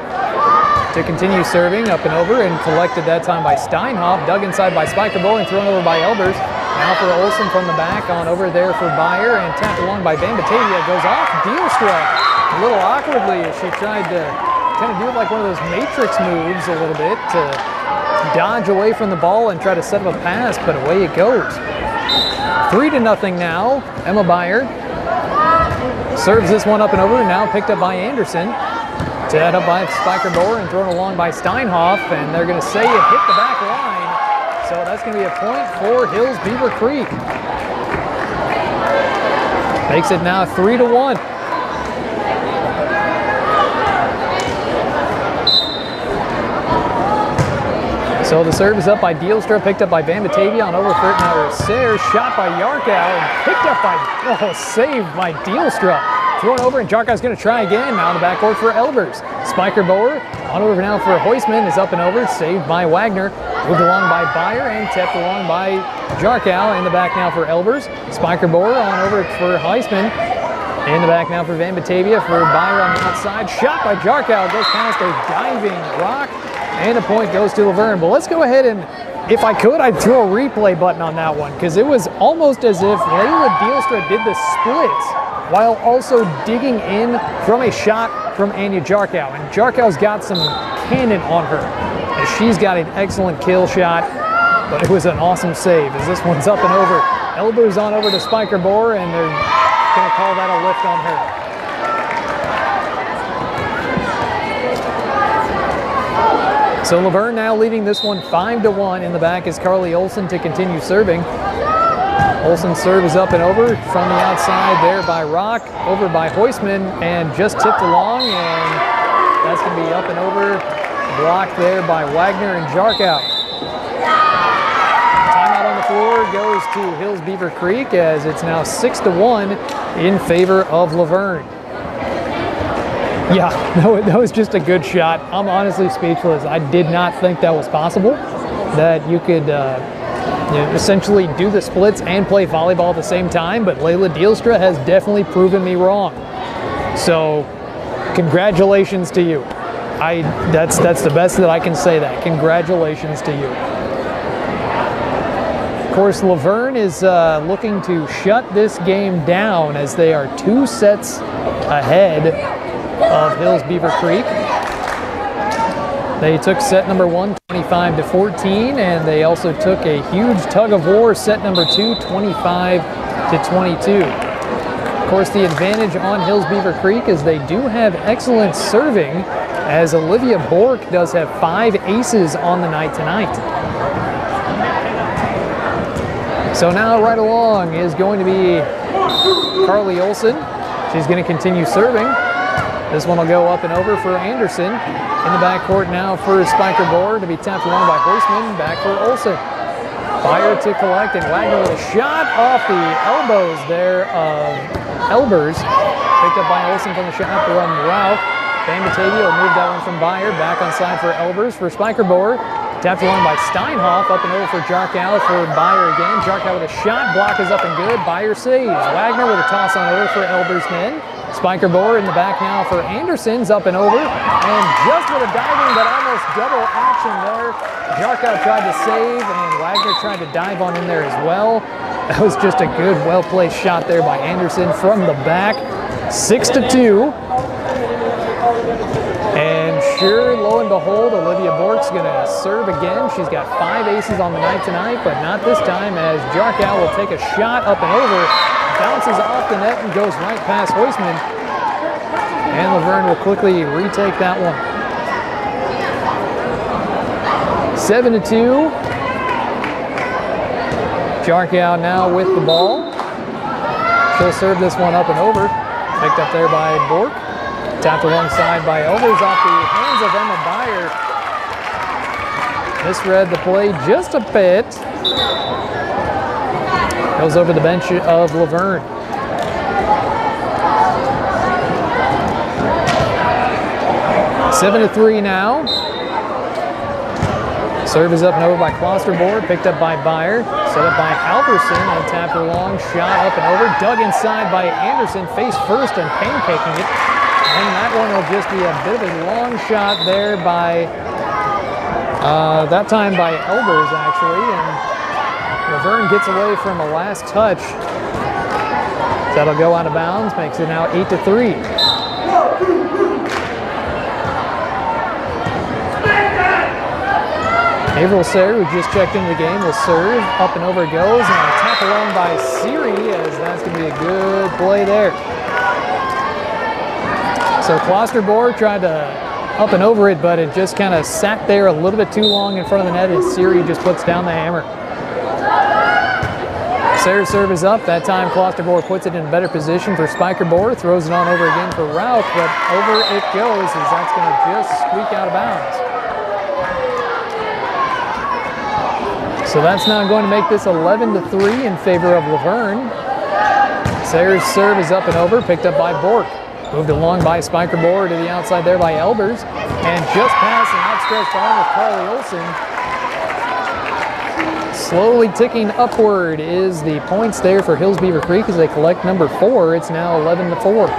to continue serving up and over, and collected that time by Steinhoff, dug inside by Spiker Bohr and thrown over by Elbers. Now for Olsen from the back, on over there for Beyer, and tapped along by Van Batavia, goes off, Dealstra. A little awkwardly, she tried to kind of do it like one of those matrix moves a little bit to dodge away from the ball and try to set up a pass, but away it goes. 3-0 now. Emma Beyer serves this one up and over, now picked up by Anderson. Set up by Spiker Bohr and thrown along by Steinhoff, and they're going to say it hit the back line. So that's going to be a point for Hills Beaver Creek. Makes it now 3-1. So the serve is up by Dealstra, picked up by Van Batavia, on over for it now Serre, shot by Yarkow, and picked up by, saved by Dealstra. Thrown over, and Jarkow's going to try again, now in the backcourt for Elbers. Spiker Bohr, on over now for Hoisman, is up and over, saved by Wagner. Moved along by Beyer, and tapped along by Jarkow, in the back now for Elbers. Spiker Bohr, on over for Hoisman. In the back now for Van Batavia, for Beyer on the outside. Shot by Jarkow, goes past a diving rock. And a point goes to Luverne. But let's go ahead and, if I could, I'd throw a replay button on that one, because it was almost as if Layla Dealstra did the splits while also digging in from a shot from Anya Jarkow. And Jarkow's got some cannon on her, as she's got an excellent kill shot, but it was an awesome save as this one's up and over. Elbows on over to Spiker Bohr, and they're going to call that a lift on her. So Luverne now leading this one 5-1. In the back is Carly Olsen to continue serving. Olsen's serve is up and over from the outside there by Rock, over by Hoisman, and just tipped along, and that's going to be up and over, blocked there by Wagner and Jarkow. Timeout on the floor goes to Hills Beaver Creek, as it's now 6-1 in favor of Luverne. Yeah, that was just a good shot. I'm honestly speechless. I did not think that was possible, that you could essentially do the splits and play volleyball at the same time, but Layla Dealstra has definitely proven me wrong. So, congratulations to you. That's the best that I can say that. Congratulations to you. Of course, Luverne is looking to shut this game down, as they are 2 sets ahead of Hills Beaver Creek. They took set number 1, 25-14, and they also took a huge tug of war set number 2, 25-22. Of course, the advantage on Hills Beaver Creek is they do have excellent serving, as Olivia Bork does have 5 aces on the night tonight. So now right along is going to be Carly Olsen. She's going to continue serving. This one will go up and over for Anderson. In the backcourt now for Spiker Bohr, to be tapped along by Hoisman. Back for Olsen. Beyer to collect, and Wagner with a shot off the elbows there of Elbers. Picked up by Olsen from the shot from Ralph. Van Batavia will move that one from Beyer. Back on side for Elbers for Spiker Bohr. Tapped along by Steinhoff, up and over for Jarkow for Beyer again. Jarkow with a shot, block is up and good. Beyer saves. Wagner with a toss on over for Elbers men. Spiker Bohr in the back now for Anderson's up and over. And just with a diving, but almost double action there. Jarkow tried to save, and Wagner tried to dive on in there as well. That was just a good, well-placed shot there by Anderson from the back. 6-2. And sure, lo and behold, Olivia Bork's going to serve again. She's got 5 aces on the night tonight, but not this time, as Jarkow will take a shot up and over. Bounces off the net and goes right past Hoisman. And Luverne will quickly retake that one. 7-2. Jarkow now with the ball. She'll serve this one up and over. Picked up there by Bork. Tapped alongside by Elders off the hands of Emma Byer. Misread the play just a bit. Goes over the bench of Luverne. 7-3 now. Serve is up and over by Klosterboard, picked up by Byer, set up by Halverson, and tapped along, shot up and over, dug inside by Anderson, face first and pancaking it. And that one will just be a bit of a long shot there by, that time by Elders actually, and Luverne gets away from a last touch. That'll go out of bounds, makes it now 8-3. Averill Sayre, who just checked into the game, will serve. Up and over it goes, and a tap along by Siri, as that's going to be a good play there. So Klosterboard tried to up and over it, but it just kind of sat there a little bit too long in front of the net, and Siri just puts down the hammer. Sayre's serve is up. That time Klosterboard puts it in a better position for Spikerboard, throws it on over again for Rauch, but over it goes, as that's going to just squeak out of bounds. So that's now going to make this 11-3 in favor of Luverne. Sayre's serve is up and over, picked up by Bork. Moved along by Spikerboard to the outside there by Elders. And just past an outstretched arm of Carly Olsen. Slowly ticking upward is the points there for Hillsbeaver Creek as they collect number 4. It's now 11-4.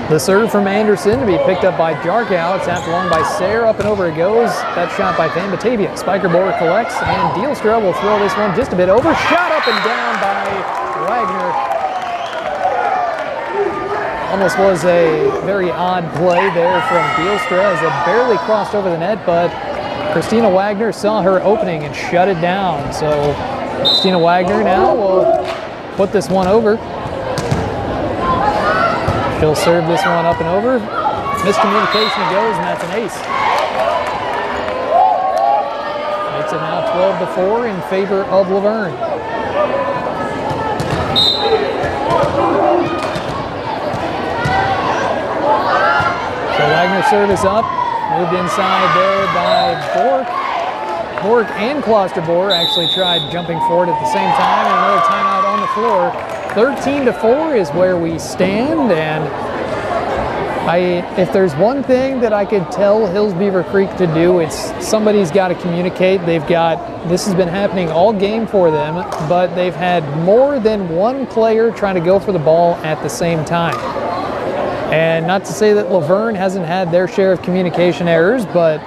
The serve from Anderson to be picked up by Jarkow. Tapped along by Sayre. Up and over it goes. That shot by Van Batavia. Spikerboard collects, and Dealstra will throw this one just a bit over. Shot up and down by Wagner. Almost was a very odd play there from Dealstra as it barely crossed over the net, but Christina Wagner saw her opening and shut it down. So Christina Wagner now will put this one over. She'll serve this one up and over. Miscommunication it goes, and that's an ace. Makes it now 12-4 in favor of Luverne. So Wagner's serve is up. Moved inside there by Bork. Bork and Klosterboard actually tried jumping forward at the same time, and another timeout on the floor. 13-4 is where we stand, and if there's one thing that I could tell Hillsbeaver Creek to do, it's somebody's got to communicate. This has been happening all game for them, but they've had more than one player trying to go for the ball at the same time. And not to say that Luverne hasn't had their share of communication errors, but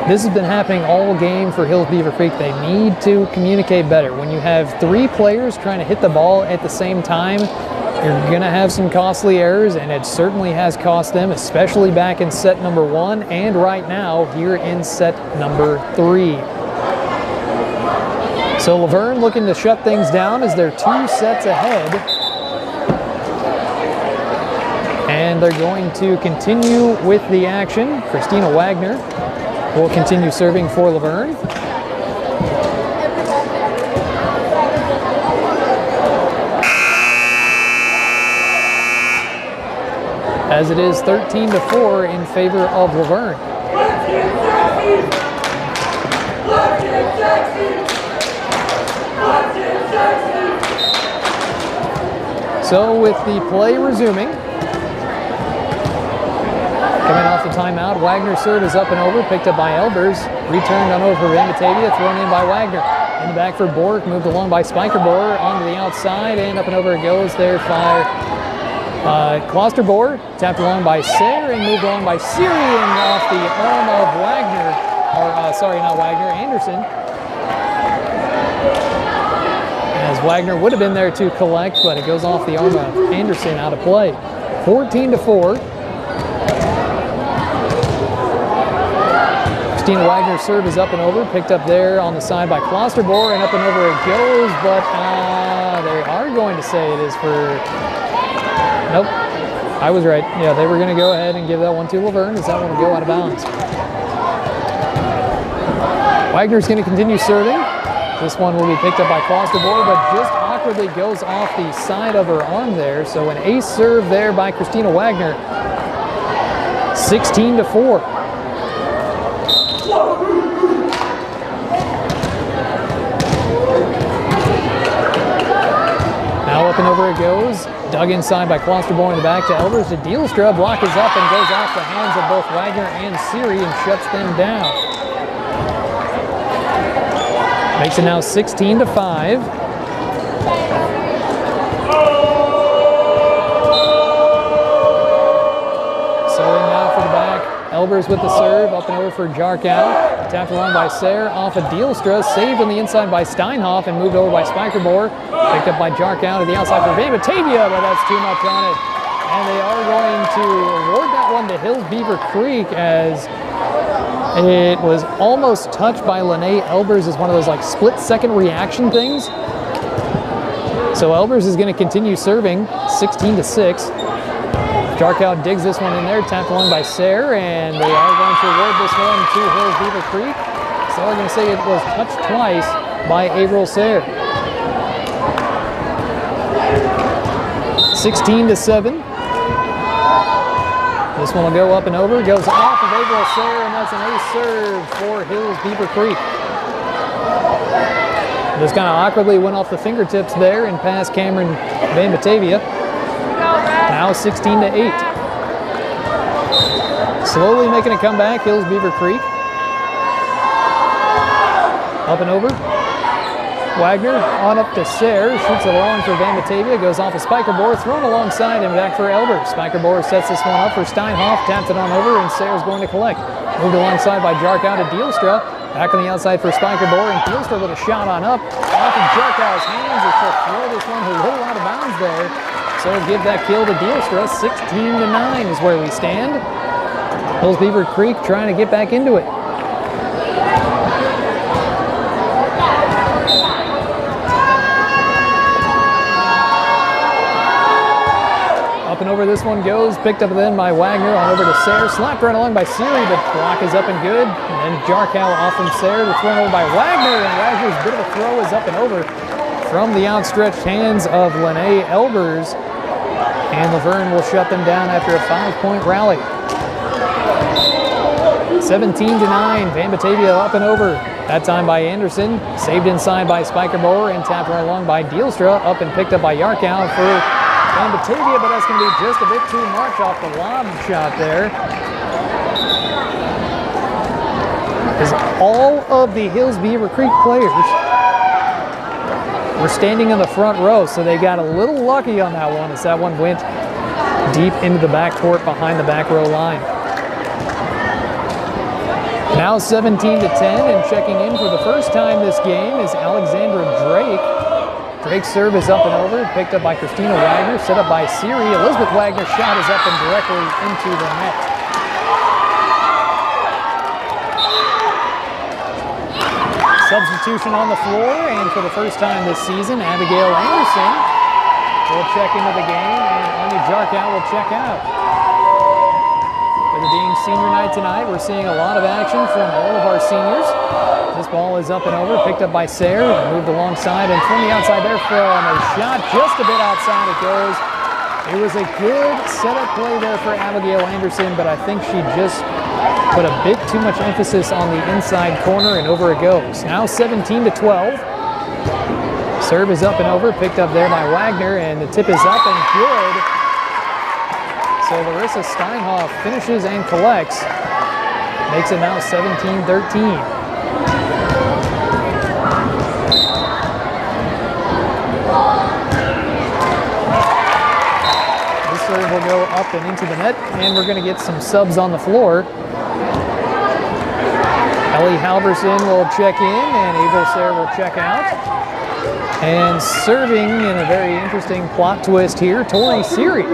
this has been happening all game for Hillsbeaver Creek. They need to communicate better. When you have 3 players trying to hit the ball at the same time, you're going to have some costly errors, and it certainly has cost them, especially back in set number 1 and right now here in set number 3. So Luverne looking to shut things down as they're 2 sets ahead. And they're going to continue with the action. Christina Wagner will continue serving for Luverne. As it is 13-4 in favor of Luverne. So with the play resuming, coming off the timeout, Wagner's serve is up and over, picked up by Elders, returned on over for Van Batavia, thrown in by Wagner. In the back for Bork, moved along by Spikerboard, onto the outside, and up and over it goes there by Klosterboard, tapped along by Sayre, and moved along by Siri, and off the arm of Wagner, Anderson. As Wagner would have been there to collect, but it goes off the arm of Anderson out of play. 14-4. Christina Wagner's serve is up and over, picked up there on the side by Klosterboard, and up and over it goes, but they are going to say it is for, nope, I was right. Yeah, they were going to go ahead and give that one to Luverne as that one will go out of bounds. Wagner's going to continue serving. This one will be picked up by Klosterboer, but just awkwardly goes off the side of her arm there. So an ace serve there by Christina Wagner. 16-4. Now up and over it goes. Dug inside by Klosterboer in the back to Elbers to Dielstra. Block is up and goes off the hands of both Wagner and Siri and shuts them down. Makes it now 16-5. Serving now for the back. Elbers with the serve, up and over for Jarkow. Tapped along by Sayre, off of Dielstra. Saved on the inside by Steinhoff and moved over by Spikerboer. Picked up by Jarkow to the outside for Van Batavia, but that's too much on it. And they are going to award that one to Hills Beaver Creek as it was almost touched by Lene Elbers as one of those like split-second reaction things. So Elbers is going to continue serving, 16-6. Jarkow digs this one in there, tapped along by Sayre, and they are going to award this one to Hills Beaver Creek. So they're going to say it was touched twice by Averill Sayre. 16-7. This one will go up and over, goes off of Averill Sayre, and that's an ace serve for Hills Beaver Creek. Just kind of awkwardly went off the fingertips there and past Cameron Van Batavia. Now 16-8. Slowly making a comeback, Hills Beaver Creek. Up and over. Wagner on up to Sayre, shoots it long for Van Batavia, goes off of Spikerboer, thrown alongside and back for Elbers. Spikerboer sets this one up for Steinhoff, taps it on over, and Sayre's going to collect. Moved alongside by Jarkow to Dielstra. Back on the outside for Spikerboer, and Dielstra with a shot on up. Off of Jarkow's hands, as she'll throw this one a little out of bounds there. So give that kill to Dielstra. 16-9 is where we stand. Hills Beaver Creek trying to get back into it. Up and over this one goes, picked up then by Wagner, on over to Sayre, slapped right along by Siri, but block is up and good. And then Jarkow off from Sayre, to thrown over by Wagner, and Wagner's bit of a throw is up and over from the outstretched hands of Lene Elbers. And Luverne will shut them down after a 5-point rally. 17-9, Van Batavia up and over. That time by Anderson, saved inside by Spikerboer and tapped right along by Dielstra, up and picked up by Jarkow for Van Batavia, but that's going to be just a bit too much off the lob shot there. As all of the Hills Beaver Creek players were standing in the front row, so they got a little lucky on that one as that one went deep into the backcourt behind the back row line. Now 17-10, and checking in for the first time this game is Alexandra Drake. Drake's serve is up and over, picked up by Christina Wagner, set up by Siri. Elizabeth Wagner's shot is up and directly into the net. Substitution on the floor, and for the first time this season, Abigail Anderson will check into the game, and Anya Jarkow will check out. With it being senior night tonight, we're seeing a lot of action from all of our seniors. This ball is up and over, picked up by Sayre, moved alongside, and from the outside there from a shot just a bit outside it goes. It was a good setup play there for Abigail Anderson, but I think she just put a bit too much emphasis on the inside corner, and over it goes. Now 17-12. Serve is up and over, picked up there by Wagner, and the tip is up and good. So Larissa Steinhoff finishes and collects. Makes it now 17-13. This serve will go up and into the net, and we're going to get some subs on the floor. Ellie Halverson will check in, and Averill Sayre will check out. And serving in a very interesting plot twist here, Tori Siri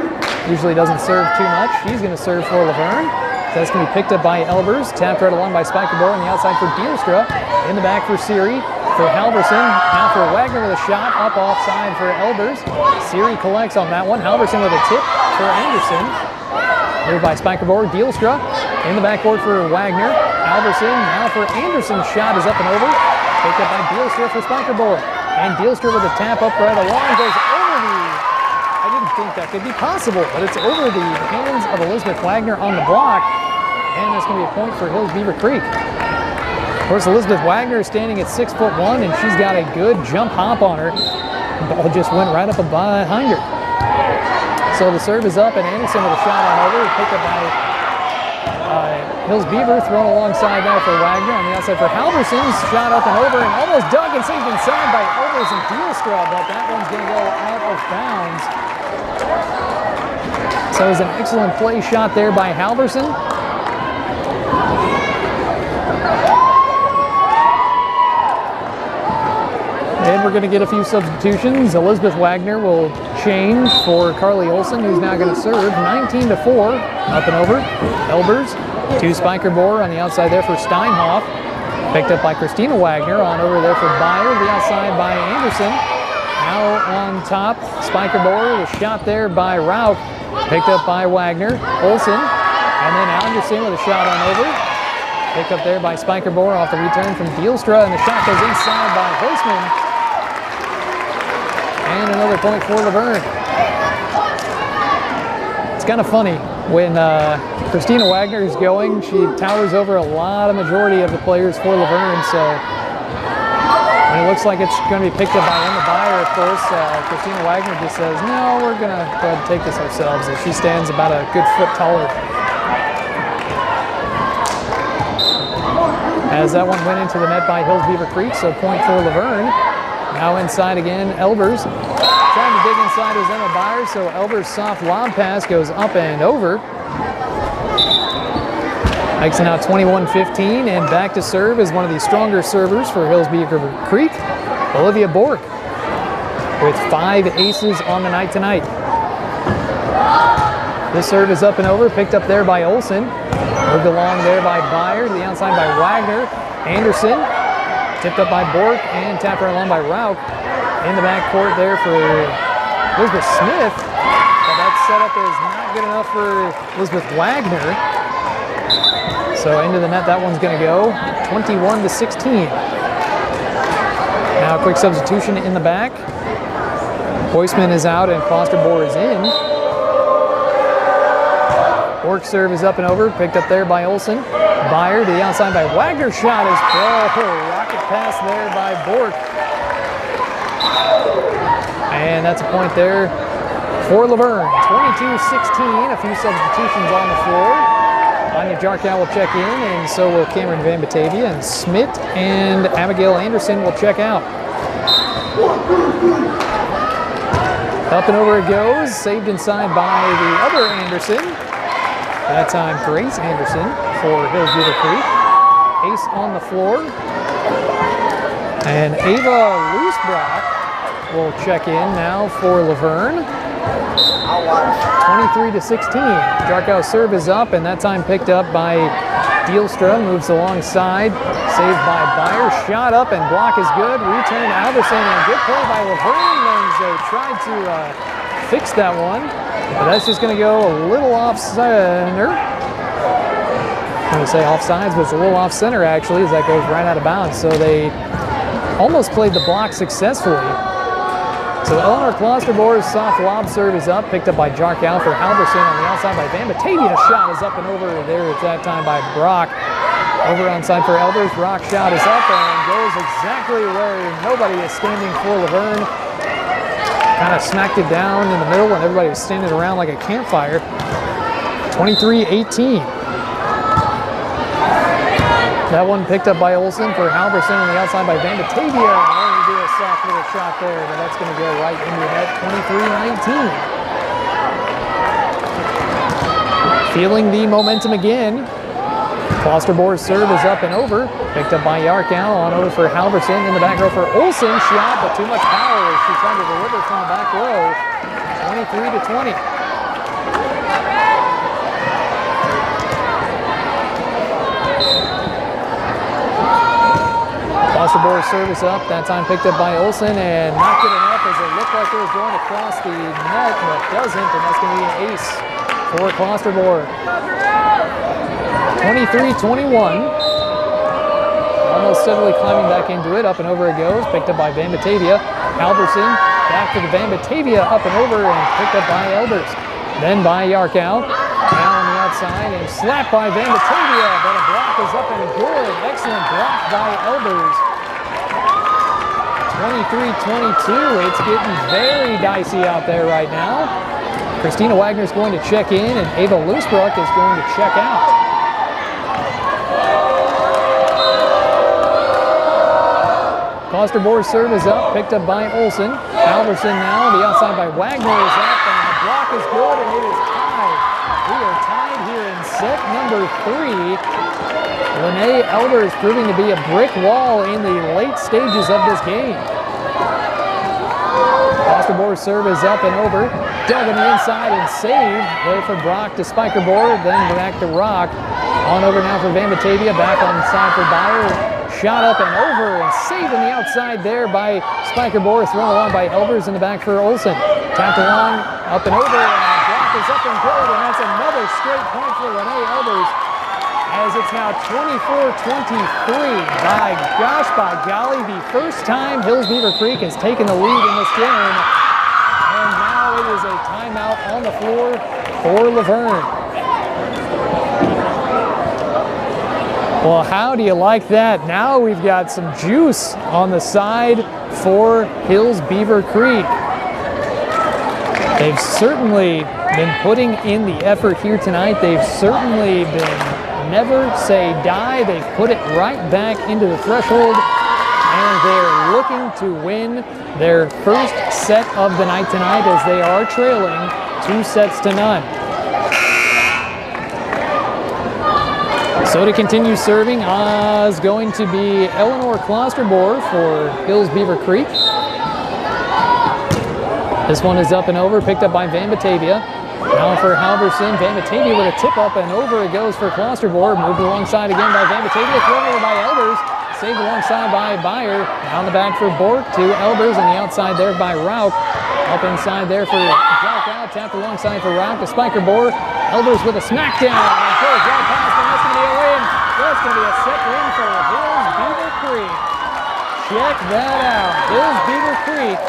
usually doesn't serve too much. She's going to serve for Luverne. That's going to be picked up by Elbers, tapped right along by Spikerboer on the outside for Dielstra. In the back for Siri, for Halverson. Now for Wagner with a shot. Up offside for Elbers. Siri collects on that one. Halverson with a tip for Anderson. Moved by Spikerborg. Dielstra in the backcourt for Wagner. Halverson now for Anderson. Shot is up and over. Picked up by Dielstra for Spikerborg. And Dielstra with a tap up right along. Goes over the... I didn't think that could be possible, but it's over the hands of Elizabeth Wagner on the block. And that's going to be a point for Hills Beaver Creek. Of course, Elizabeth Wagner is standing at 6'1", and she's got a good jump hop on her. The ball just went right up behind her. So the serve is up, and Anderson with a shot on over. Picked up by Hills Beaver, thrown alongside now for Wagner. On the outside for Halverson. Shot up and over, and almost dug and saved inside by Elbers and Dielstra, but that one's going to go out of bounds. So it was an excellent play shot there by Halverson. And we're going to get a few substitutions. Elizabeth Wagner will change for Carly Olson, who's now going to serve 19-4. Up and over. Elbers to Spikerborg on the outside there for Steinhoff. Picked up by Christina Wagner. On over there for Beyer. The outside by Anderson. Now on top, Spikerborg. A shot there by Rauch. Picked up by Wagner. Olson. And then Anderson with a shot on over. Picked up there by Spikerborg off the return from Dielstra. And the shot goes inside by Hoisman. And another point for Luverne. It's kind of funny when Christina Wagner is going, she towers over a lot of majority of the players for Luverne. So when it looks like it's going to be picked up by Emma Beyer, of course, Christina Wagner just says, no, we're going to go ahead and take this ourselves. As she stands about a good foot taller. As that one went into the net by Hills Beaver Creek, so point for Luverne. Now inside again, Elbers. Trying to dig inside is Emma Beyer, so Elbers' soft lob pass goes up and over. Makes it now 21-15, and back to serve is one of the stronger servers for Hills Beaver Creek, Olivia Bork, with 5 aces on the night tonight. This serve is up and over, picked up there by Olson. Moved along there by Beyer, to the outside by Wagner. Anderson. Tipped up by Bork and tapped right along by Rauch. In the back court there for Elizabeth Smith. But that setup is not good enough for Elizabeth Wagner. So into the net, that one's going to go 21-16. Now a quick substitution in the back. Hoisman is out and Klosterboer is in. Bork's serve is up and over, picked up there by Olson. Beyer to the outside by Wagner. Shot is rocket pass there by Bork. And that's a point there for Luverne. 22-16, a few substitutions on the floor. Anya Jarkow will check in, and so will Cameron Van Batavia, and Smith and Abigail Anderson will check out. Up and over it goes, saved inside by the other Anderson. That time Grace Anderson for Hills Beaver Creek. Ace on the floor. And Ava Loosbrock will check in now for Luverne. 23-16. Jarkow's serve is up, and that time picked up by Dielstra. Moves alongside. Saved by Beyer. Shot up, and block is good. Return to Alverson, and good play by Luverne. And they tried to fix that one. But that's just going to go a little off center. I'm going to say offsides, but it's a little off center actually, as that goes right out of bounds. So they almost played the block successfully. So Eleanor Klosterboer's soft lob serve is up, picked up by Jarkow for Halverson on the outside by Van Batavia. Shot is up and over there at that time by Brock. Over onside for Elbers. Brock shot is up and goes exactly where nobody is standing for Luverne. Kind of smacked it down in the middle and everybody was standing around like a campfire. 23-18. That one picked up by Olson for Halverson on the outside by Van Batavia. And then you do a soft little shot there, but that's going to go right into the net. 23-19. Feeling the momentum again. Klosterboer's serve is up and over. Picked up by Jarkow, on over for Halverson. In the back row for Olson. Shot, but too much power as she's trying to deliver from the back row. 23-20. Klosterborg's service up, that time picked up by Olsen and not good enough as it looked like it was going across the net, but doesn't, and that's going to be an ace for Klosterborg. 23-21. Almost steadily climbing back into it, up and over it goes, picked up by Van Batavia. Halverson back to the Van Batavia, up and over, and picked up by Elbers. Then by Yarkow, now on the outside, and slapped by Van Batavia, but a block is up and good. Excellent block by Elbers. 23-22, it's getting very dicey out there right now. Christina Wagner's going to check in, and Ava Loosbrook is going to check out. Klosterborg's serve is up, picked up by Olsen. Halverson now, the outside by Wagner is up, and the block is good, and it is tied. We are tied here in set number 3. Lene Elbers proving to be a brick wall in the late stages of this game. Klosterborg's serve is up and over. Dug on the inside and saved. There for Brock to Spikerborg, then back to Rock. On over now for Van Batavia, back on the side for Byer. Shot up and over and saved on the outside there by Spikerborg, thrown along by Elbers in the back for Olsen. Tapped along, up and over, and the block is up and good, and that's another straight point for Lene Elbers, as it's now 24-23. By gosh, by golly, the first time Hills Beaver Creek has taken the lead in this game, and now it is a timeout on the floor for Luverne. Well, how do you like that? Now we've got some juice on the side for Hills Beaver Creek. They've certainly been putting in the effort here tonight. They've certainly been never say die. They've put it right back into the threshold, and they're looking to win their first set of the night tonight as they are trailing 2-0. So to continue serving is going to be Eleanor Klosterborg for Hills Beaver Creek. This one is up and over, picked up by Van Batavia. Now for Halverson, Van Batavia with a tip up and over it goes for Klosterborg. Moved alongside again by Van Batavia, thrown over by Elbers. Saved alongside by Byer. Down the back for Bork to Elbers, and the outside there by Rauch. Up inside there for Jack out, tapped alongside for Rauch to Spikerborg. Elbers with a smackdown. And goes right past him. That's going to be a win. That's going to be a set win for Hills Beaver Creek. Check that out. Hills Beaver Creek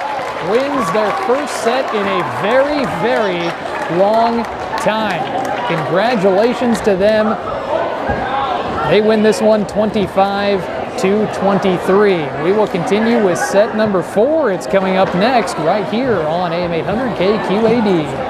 wins their first set in a very, very long time. Congratulations to them. They win this one 25-23. We will continue with set number 4. It's coming up next right here on AM 800 KQAD.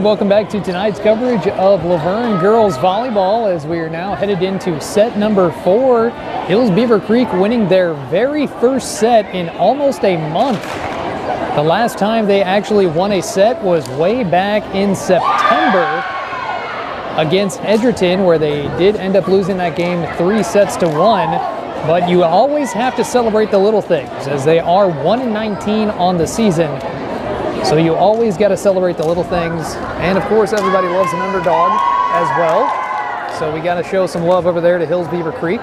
And welcome back to tonight's coverage of Luverne Girls Volleyball as we are now headed into set number 4. Hills Beaver Creek winning their very first set in almost a month. The last time they actually won a set was way back in September against Edgerton, where they did end up losing that game 3-1. But you always have to celebrate the little things, as they are 1-19 on the season. So you always got to celebrate the little things. And of course, everybody loves an underdog as well. So we got to show some love over there to Hills Beaver Creek.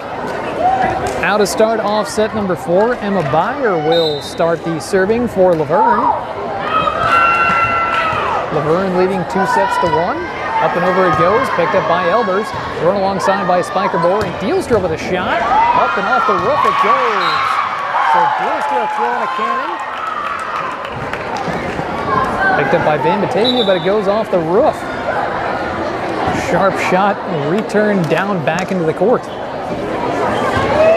Now to start off set number 4, Emma Byer will start the serving for Luverne. Luverne leading 2-1. Up and over it goes, picked up by Elbers, thrown alongside by Spiker Bohr, and Dealstra with a shot. Up and off the roof it goes. So Dealstra throwing a cannon. Picked up by Van Batavia, but it goes off the roof. Sharp shot, returned down back into the court.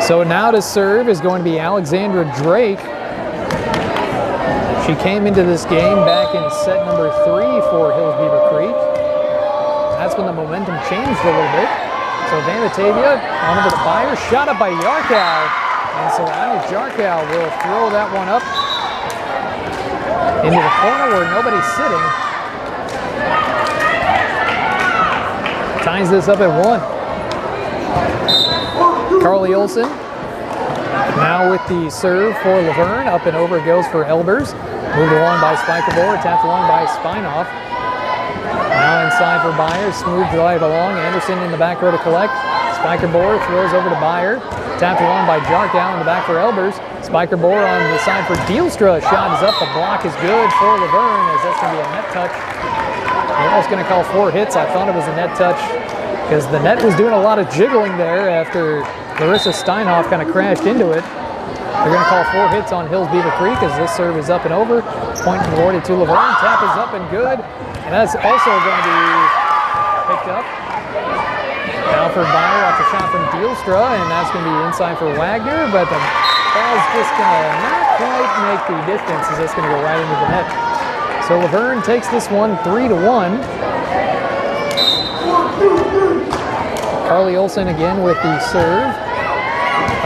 So now to serve is going to be Alexandra Drake. She came into this game back in set number 3 for Hills Beaver Creek. That's when the momentum changed a little bit. So Van Batavia on over to Byer, shot up by Yarkow. And so Anya Jarkow will throw that one up into the corner where nobody's sitting. Ties this up at 1. Carly Olsen now with the serve for Luverne. Up and over it goes for Elbers. Moved along by Spiker Bohr, tapped along by Spinoff. Now inside for Byer, smooth drive along. Anderson in the back row to collect. Spiker Bohr throws over to Byer. Tapped along by Jarkow in the back for Elbers. Spiker Bohr on the side for Dealstra. Shot is up. The block is good for Luverne, as that's going to be a net touch. They're almost going to call 4 hits. I thought it was a net touch because the net was doing a lot of jiggling there after Larissa Steinhoff kind of crashed into it. They're going to call 4 hits on Hills Beaver Creek as this serve is up and over. Point awarded to Luverne. Tap is up and good. And that's also going to be picked up. Now for Byer off the shot from Dealstra, and that's going to be inside for Wagner, but the ball's just going to not quite make the distance as it's going to go right into the net. So Luverne takes this one 3-1. Carly Olsen again with the serve.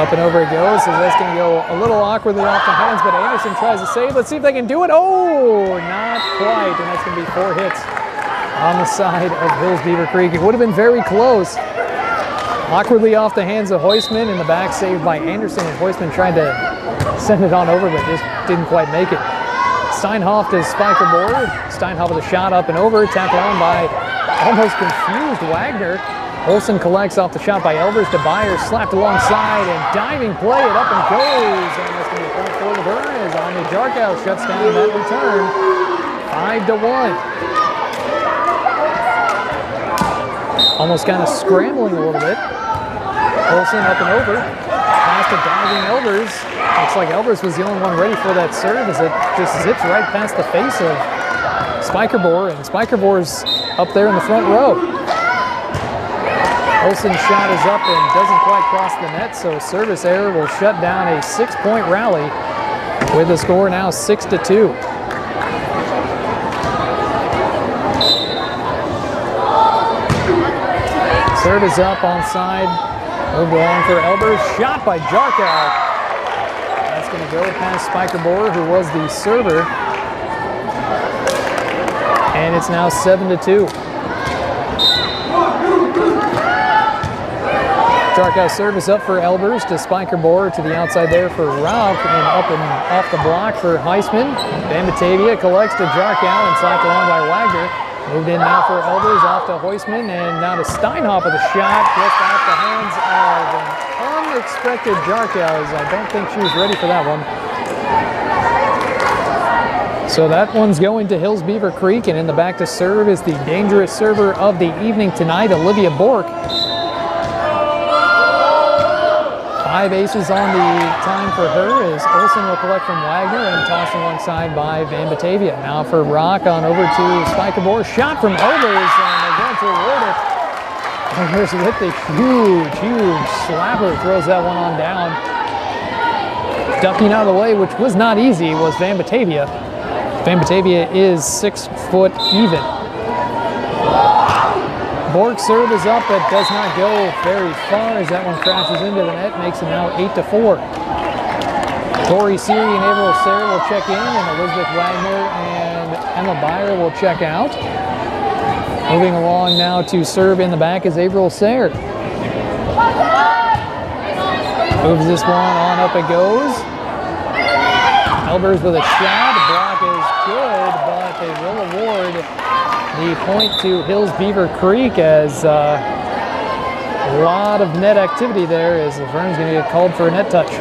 Up and over it goes, so that's going to go a little awkwardly off the hands, but Anderson tries to save. Let's see if they can do it. Oh, not quite, and that's going to be 4 hits on the side of Hills Beaver Creek. It would have been very close. Awkwardly off the hands of Heusman, in the back saved by Anderson, and Heusman tried to send it on over, but just didn't quite make it. Steinhoff to Spiker Bohr. Steinhoff with a shot up and over, tapped on by almost confused Wagner. Olsen collects off the shot by Elbers to Byer, slapped alongside, and diving play, it up and goes. And that's going to be a point for Luverne as Anya Jarkow shuts down that return. 5-1. Almost kind of scrambling a little bit. Olsen up and over. Pass to diving Elbers. Looks like Elbers was the only one ready for that serve as it just zips right past the face of Spiker Bohr, and Spiker Bohr's up there in the front row. Olsen's shot is up and doesn't quite cross the net, so service error will shut down a 6-point rally with the score now 6-2. Serve is up onside. Moved along for Elbers. Shot by Jarkow. That's going to go past Spiker Bohr, who was the server. And it's now 7-2. Jarkow service up for Elbers to Spiker Bohr to the outside there for Rauch, and up and off the block for Heisman. Van Batavia collects to Jarkow and slapped along by Wagner. Moved in now for Elbers off to Heusman, and now to Steinhoff with a shot just off the hands of an unexpected Jarkow. I don't think she was ready for that one. So that one's going to Hills Beaver Creek, and in the back to serve is the dangerous server of the evening tonight, Olivia Bork. 5 aces on the time for her as Olsen will collect from Wagner and toss alongside by Van Batavia. Now for Rock on over to Spiker Bohr. Shot from Elbers, and they're going to award it. Elbers with the huge slapper throws that one on down. Ducking out of the way, which was not easy, was Van Batavia. Van Batavia is 6 foot even. Bork's serve is up, but does not go very far as that one crashes into the net, makes it now 8-4. Tori Seary and Averill Sayre will check in, and Elizabeth Wagner and Emma Byer will check out. Moving along now to serve in the back is Averill Sayre. Moves this one on, up it goes. Elbers with a shot. The block is good, but they will award the point to Hills Beaver Creek as a lot of net activity there as Laverne's going to get called for a net touch.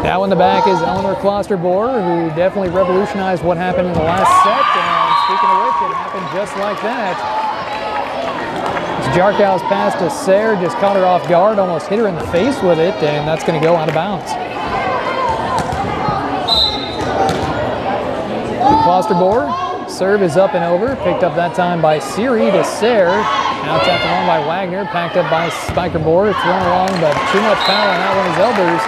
Now in the back is Eleanor Klosterboer, who definitely revolutionized what happened in the last set. And speaking of which, it happened just like that. Jarkow's pass to Sayre just caught her off guard, almost hit her in the face with it, and that's going to go out of bounds. Klosterboer, serve is up and over, picked up that time by Seary to Sayre. Now tapped along by Wagner, packed up by Spiker-Boer, thrown along, but too much power on that one is Elbers.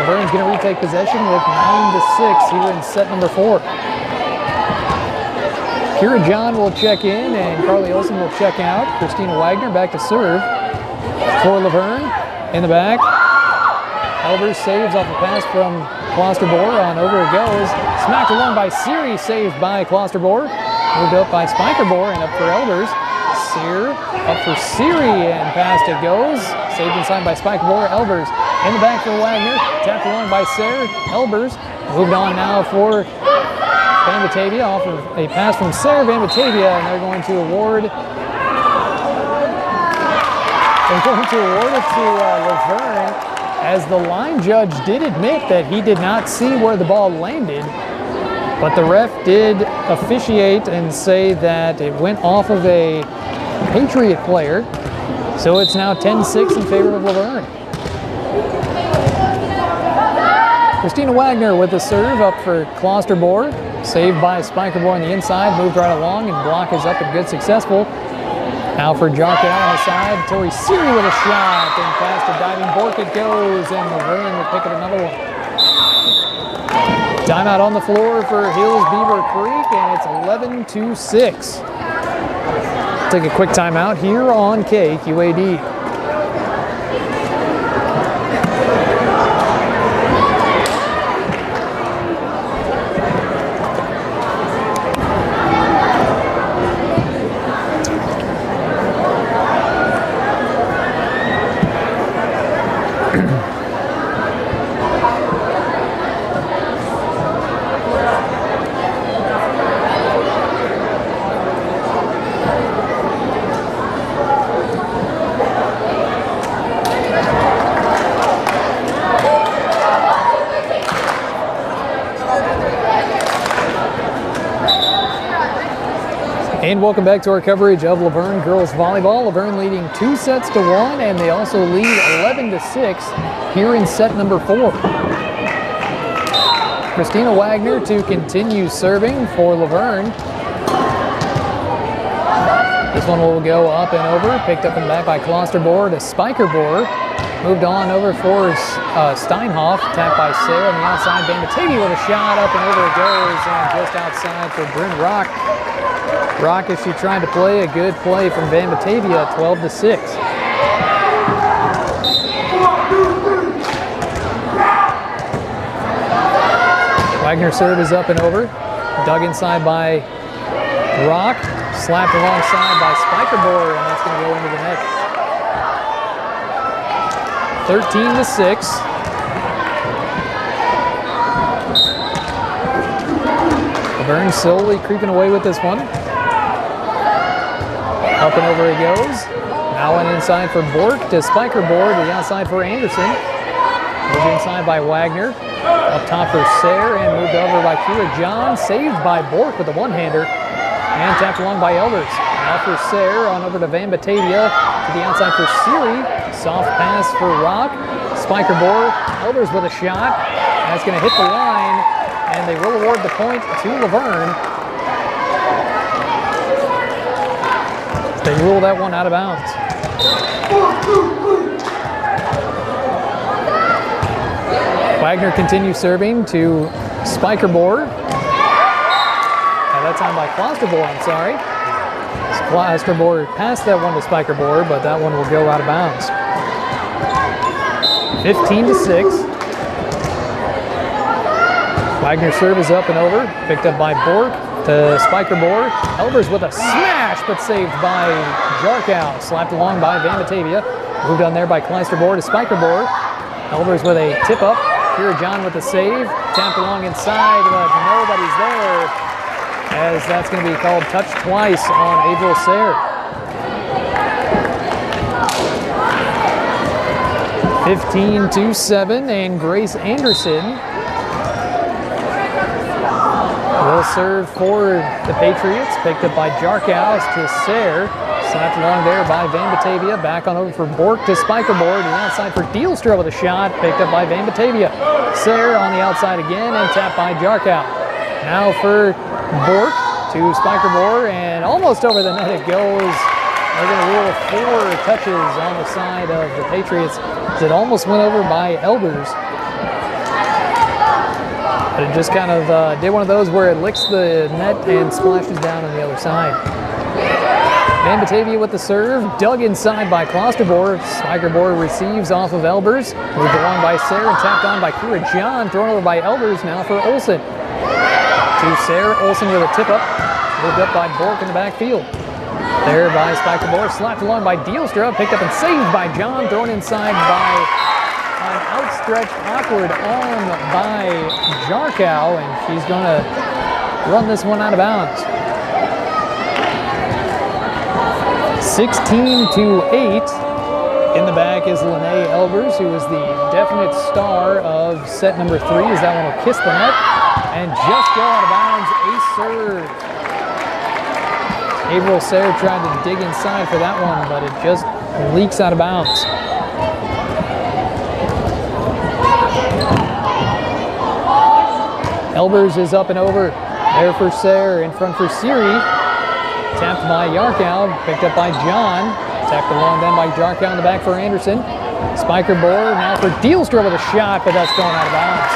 Laverne's going to retake possession with 9-6 here in set number 4. Kira John will check in and Carly Olsen will check out. Christina Wagner back to serve for Luverne. In the back, Elbers saves off a pass from Klosterboer. On over it goes. Smacked along by Seary, saved by Klosterboer. Moved up by Spiker-Boer and up for Elbers. Sayre up for Seary and past it goes. Saved inside by Spiker-Boer. Elbers in the back for Wagner. Tapped along by Sayre. Elbers moved on now for Van Batavia off of a pass from Sayre Van Batavia, and they're going to award it to Luverne, as the line judge did admit that he did not see where the ball landed, but the ref did officiate and say that it went off of a Patriot player, so it's now 10-6 in favor of Luverne. Christina Wagner with the serve up for Klosterboer. Saved by Spiker-Boer on the inside, moved right along, and block is up and good, successful. Now for Jarkow on the side, Tori Seary with a shot, and past a diving Bork it goes, and Luverne will pick up another one. Timeout on the floor for Hills Beaver Creek, and it's 11-6. Take a quick timeout here on KQAD. And welcome back to our coverage of Luverne girls volleyball. Luverne leading 2-1, and they also lead 11-6 here in set number 4. Christina Wagner to continue serving for Luverne. This one will go up and over, picked up and back by Klosterboer to Spiker-Boer. Moved on over for Steinhoff, tapped by Sayre on the outside. Van Batavia with a shot, up and over it goes, and just outside for Bryn Rock. Rock, if she tried to play, a good play from Van Batavia, 12-6. Wagner's serve is up and over. Dug inside by Rock. Slapped alongside by Spiker-Boer, and that's going to go into the net. 13-6. Luverne slowly creeping away with this one. Up and over it goes. Now an inside for Bork to Spiker-Boer, to the outside for Anderson. Moved inside by Wagner. Up top for Sayre, and moved over by Kira John. Saved by Bork with a one-hander. And tapped along by Elbers. Now for Sayre, on over to Van Batavia. To the outside for Seary. Soft pass for Rock. Spiker-Boer. Elbers with a shot. That's going to hit the line. And they will award the point to Luverne. They rule that one out of bounds. Wagner continues serving to Spiker Board. At that time by Klosterboer, I'm sorry. Klosterboer passed that one to Spiker Board, but that one will go out of bounds. 15-6. Wagner's serve is up and over. Picked up by Bork to Spiker Boer. Elbers with a smash, but saved by Jarkow. Slapped along by Van Batavia. Moved on there by Klosterboer to Spiker Boer. Elbers with a tip up. Kira John with a save. Tapped along inside, but nobody's there, as that's going to be called touch twice on Adriel Sayre. 15-7, and Grace Anderson will serve for the Patriots. Picked up by Jarkow to Sayre. Slapped along there by Van Batavia. Back on over for Bork to Spiker Boer. To the outside for Dealstra with a shot. Picked up by Van Batavia. Sayre on the outside again and tapped by Jarkow. Now for Bork to Spiker Boer, and almost over the net it goes. They're going to rule 4 touches on the side of the Patriots. It almost went over by Elbers. But it just kind of did one of those where it licks the net and splashes down on the other side. Van Batavia with the serve, dug inside by Klosterboer. Spiker Boer receives off of Elbers. Moved along by Sayre and tapped on by Kira John. Thrown over by Elbers, now for Olsen. To Sayre, Olsen with a tip up. Moved up by Bork in the backfield. There by Spiker Boer, slapped along by Dealstra. Picked up and saved by John. Thrown inside by an outstretched awkward arm by Jarkow, and she's going to run this one out of bounds. 16-8. In the back is Lene Elbers, who is the definite star of set number 3, as that one will kiss the net and just go out of bounds. Ace serve. Adriel Sayre tried to dig inside for that one, but it just leaks out of bounds. Elbers is up and over. There for Sayre, in front for Siri. Tapped by Jarkow, picked up by John. Tapped along then by Jarkow in the back for Anderson. Spiker Boer now for Dealstra with a shot, but that's going out of bounds.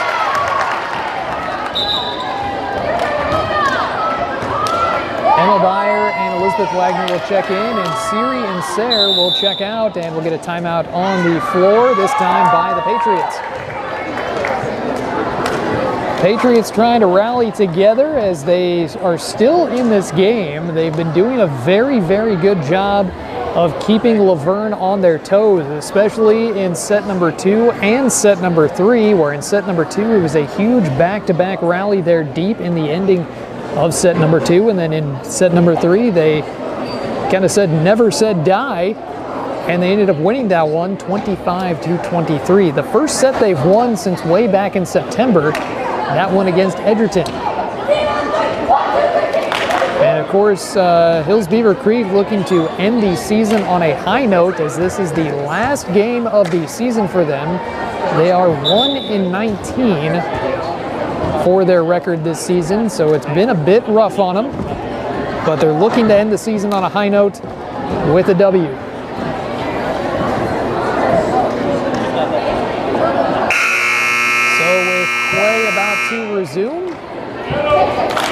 Emma Beyer and Elizabeth Wagner will check in, and Siri and Sayre will check out, and we'll get a timeout on the floor, this time by the Patriots. Patriots trying to rally together as they are still in this game. They've been doing a very, very good job of keeping Luverne on their toes, especially in set number 2 and set number 3, where in set number 2 it was a huge back-to-back rally there deep in the ending of set number 2, and then in set number 3 they kind of said never said die, and they ended up winning that one 25-23. The first set they've won since way back in September, that one against Edgerton. And of course, Hills Beaver Creek looking to end the season on a high note, as this is the last game of the season for them. They are 1-19 for their record this season, so it's been a bit rough on them, but they're looking to end the season on a high note with a W. Play about to resume.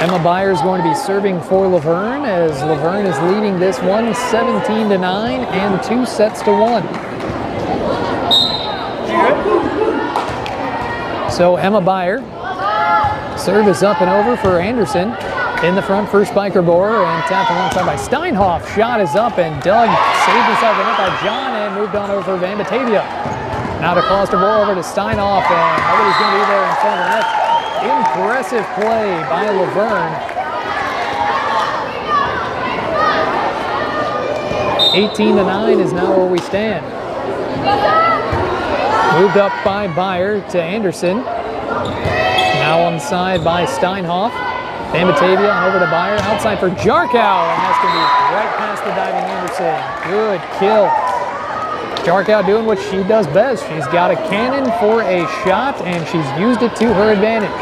Emma Beyer is going to be serving for Luverne, as Luverne is leading this one 17-9 and 2-1. So Emma Beyer, serve is up and over for Anderson. In the front for Spiker Boer, and tapped alongside by Steinhoff. Shot is up and dug. Saved inside the net by John and moved on over for Van Batavia. Now to Klosterboer, over to Steinhoff, and nobody's going to be there in front of the net. Impressive play by Luverne. 18-9 is now where we stand. Moved up by Beyer to Anderson. Now on the side by Steinhoff. Van Batavia and over to Beyer. Outside for Jarkow, and that's going to be right past the diving Anderson. Good kill. Jarkow doing what she does best. She's got a cannon for a shot, and she's used it to her advantage.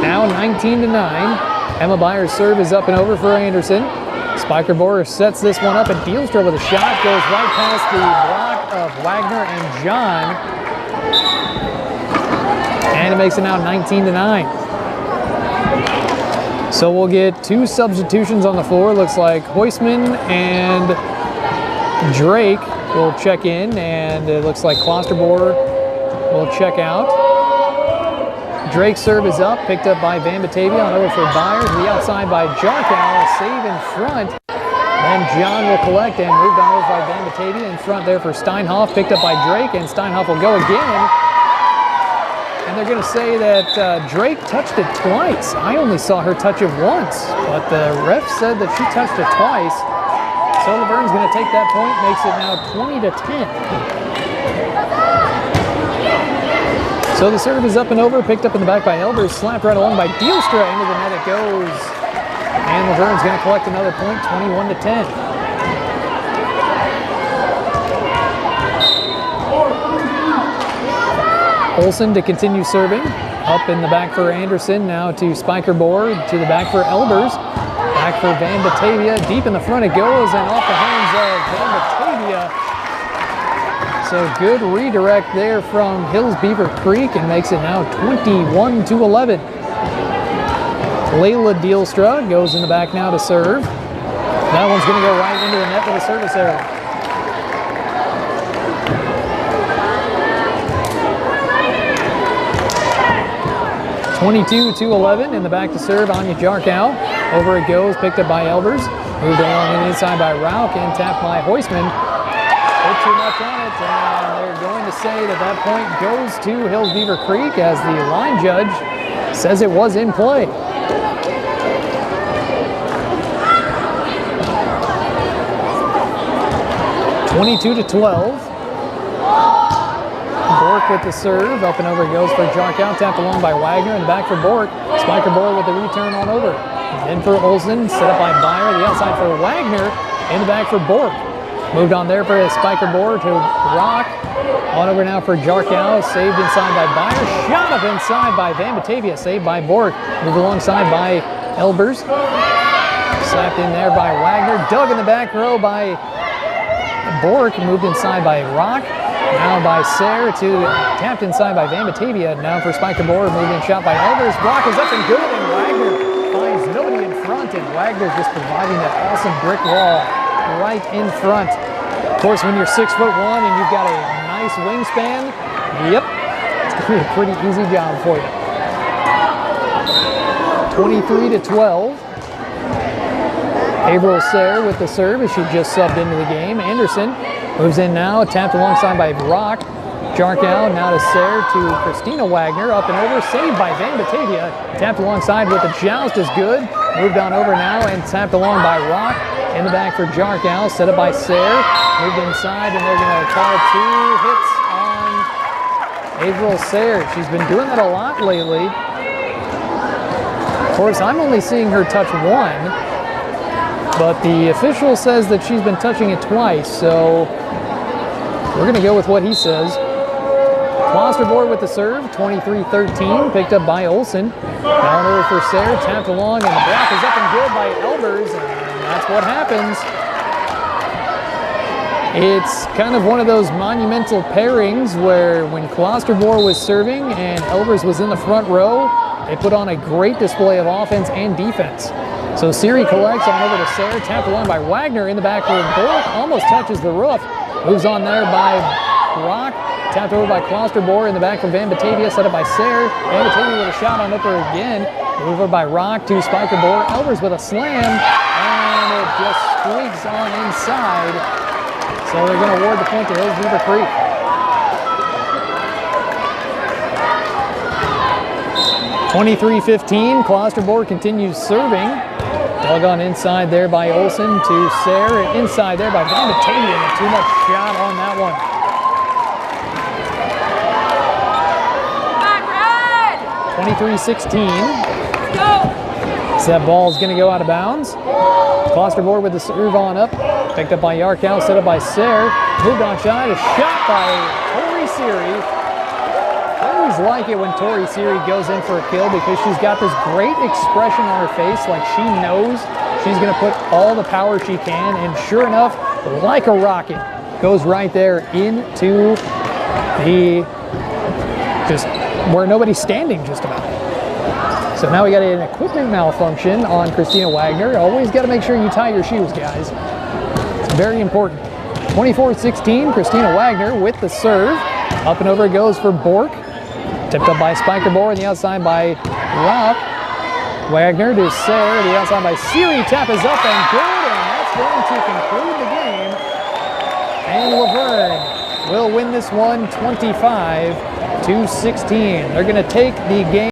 Now 19-9. Emma Beyer's serve is up and over for Anderson. Spiker Boer sets this one up, and Dealstra with a shot goes right past the block of Wagner and John. And it makes it now 19-9. So we'll get 2 substitutions on the floor. Looks like Huisman and Drake will check in, and it looks like Klosterboer will check out. Drake's serve is up, picked up by Van Batavia, on over for Byers, the outside by Jarkow, save in front. Then John will collect and moved on over by Van Batavia in front there for Steinhoff, picked up by Drake, and Steinhoff will go again. And they're going to say that Drake touched it twice. I only saw her touch it once, but the ref said that she touched it twice. So Luverne's going to take that point, makes it now 20-10. So the serve is up and over, picked up in the back by Elbers, slapped right along by Dielstra, into the net it goes. And Luverne's going to collect another point, 21-10. Olsen to continue serving. Up in the back for Anderson, now to Spiker Bohr, to the back for Elbers. Back for Van Batavia, deep in the front it goes, and off the hands of Van Batavia. So good redirect there from Hills Beaver Creek, and makes it now 21-11. Layla Dielstra goes in the back now to serve. That one's going to go right into the net with a service error. (22-11) in the back to serve, Anya Jarkow. Over it goes, picked up by Elbers. Moved along in the inside by Rauch and tapped by Huisman. Put too much on it, and they're going to say that that point goes to Hills Beaver Creek as the line judge says it was in play. (22-12). Bork with the serve, up and over it goes for Jarkow, tapped along by Wagner, and back for Bork. Spiker Bohr with the return on over. In for Olsen, set up by Beyer, the outside for Wagner, in the back for Bork. Moved on there for Spiker Bohr to Rock. On over now for Jarkow, saved inside by Beyer, shot up inside by Van Batavia, saved by Bork. Moved alongside by Elbers. Slapped in there by Wagner, dug in the back row by Bork, moved inside by Rock. Now by Sayre to tapped inside by Van Batavia. Now for Spiker Bohr, moved in shot by Elbers. Block is up and good, and Wagner finds nobody in front, and Wagner just providing that awesome brick wall right in front. Of course, when you're 6'1" and you've got a nice wingspan, yep, it's going to be a pretty easy job for you. 23-12. Averill Sayre with the serve as she just subbed into the game. Anderson moves in now, tapped alongside by Rock. Jarkow now to Sayre to Christina Wagner, up and over, saved by Van Batavia. Tapped alongside with the joust is good. Moved on over now and tapped along by Rock. In the back for Jarkow, set up by Sayre. Moved inside, and they're going to call 2 hits on Averill Sayre. She's been doing that a lot lately. Of course, I'm only seeing her touch one, but the official says that she's been touching it twice, so we're going to go with what he says. Klosterboer with the serve, 23-13, picked up by Olsen. Down over for Sayre, tapped along, and the block is up and good by Elbers, and that's what happens. It's kind of one of those monumental pairings where when Klosterboer was serving and Elbers was in the front row, they put on a great display of offense and defense. So Siri collects on over to Sayre, tapped along by Wagner in the back room. Bork almost touches the roof. Moves on there by Rock, tapped over by Klosterboer in the back from Van Batavia, set up by Sayre. Van Batavia with a shot on over again. Over by Rock to Spiker Bohr. Elbers with a slam, and it just squeaks on inside. So they're going to award the point to Hills Beaver Creek. (23-15). Klosterboer continues serving. Dug on inside there by Olsen to Sayre, and inside there by Van Batavia. Too much shot on that one. 23-16. So that ball's going to go out of bounds. Klosterboer with the serve on up. Picked up by Jarkow, set up by Sayre. Moved on side, a shot by Tori Siri. I always like it when Tori Siri goes in for a kill because she's got this great expression on her face, like she knows she's going to put all the power she can, and sure enough, like a rocket, goes right there into the just where nobody's standing just about. So now we got an equipment malfunction on Christina Wagner. Always got to make sure you tie your shoes, guys. It's very important. 24-16, Christina Wagner with the serve. Up and over it goes for Bork. Tipped up by Spiker Bohr on the outside by Rock. Wagner to Sayre, the outside by Siri. Tap is up and good, and that's going to conclude the game. And Luverne will win this one 25-16. They're going to take the game.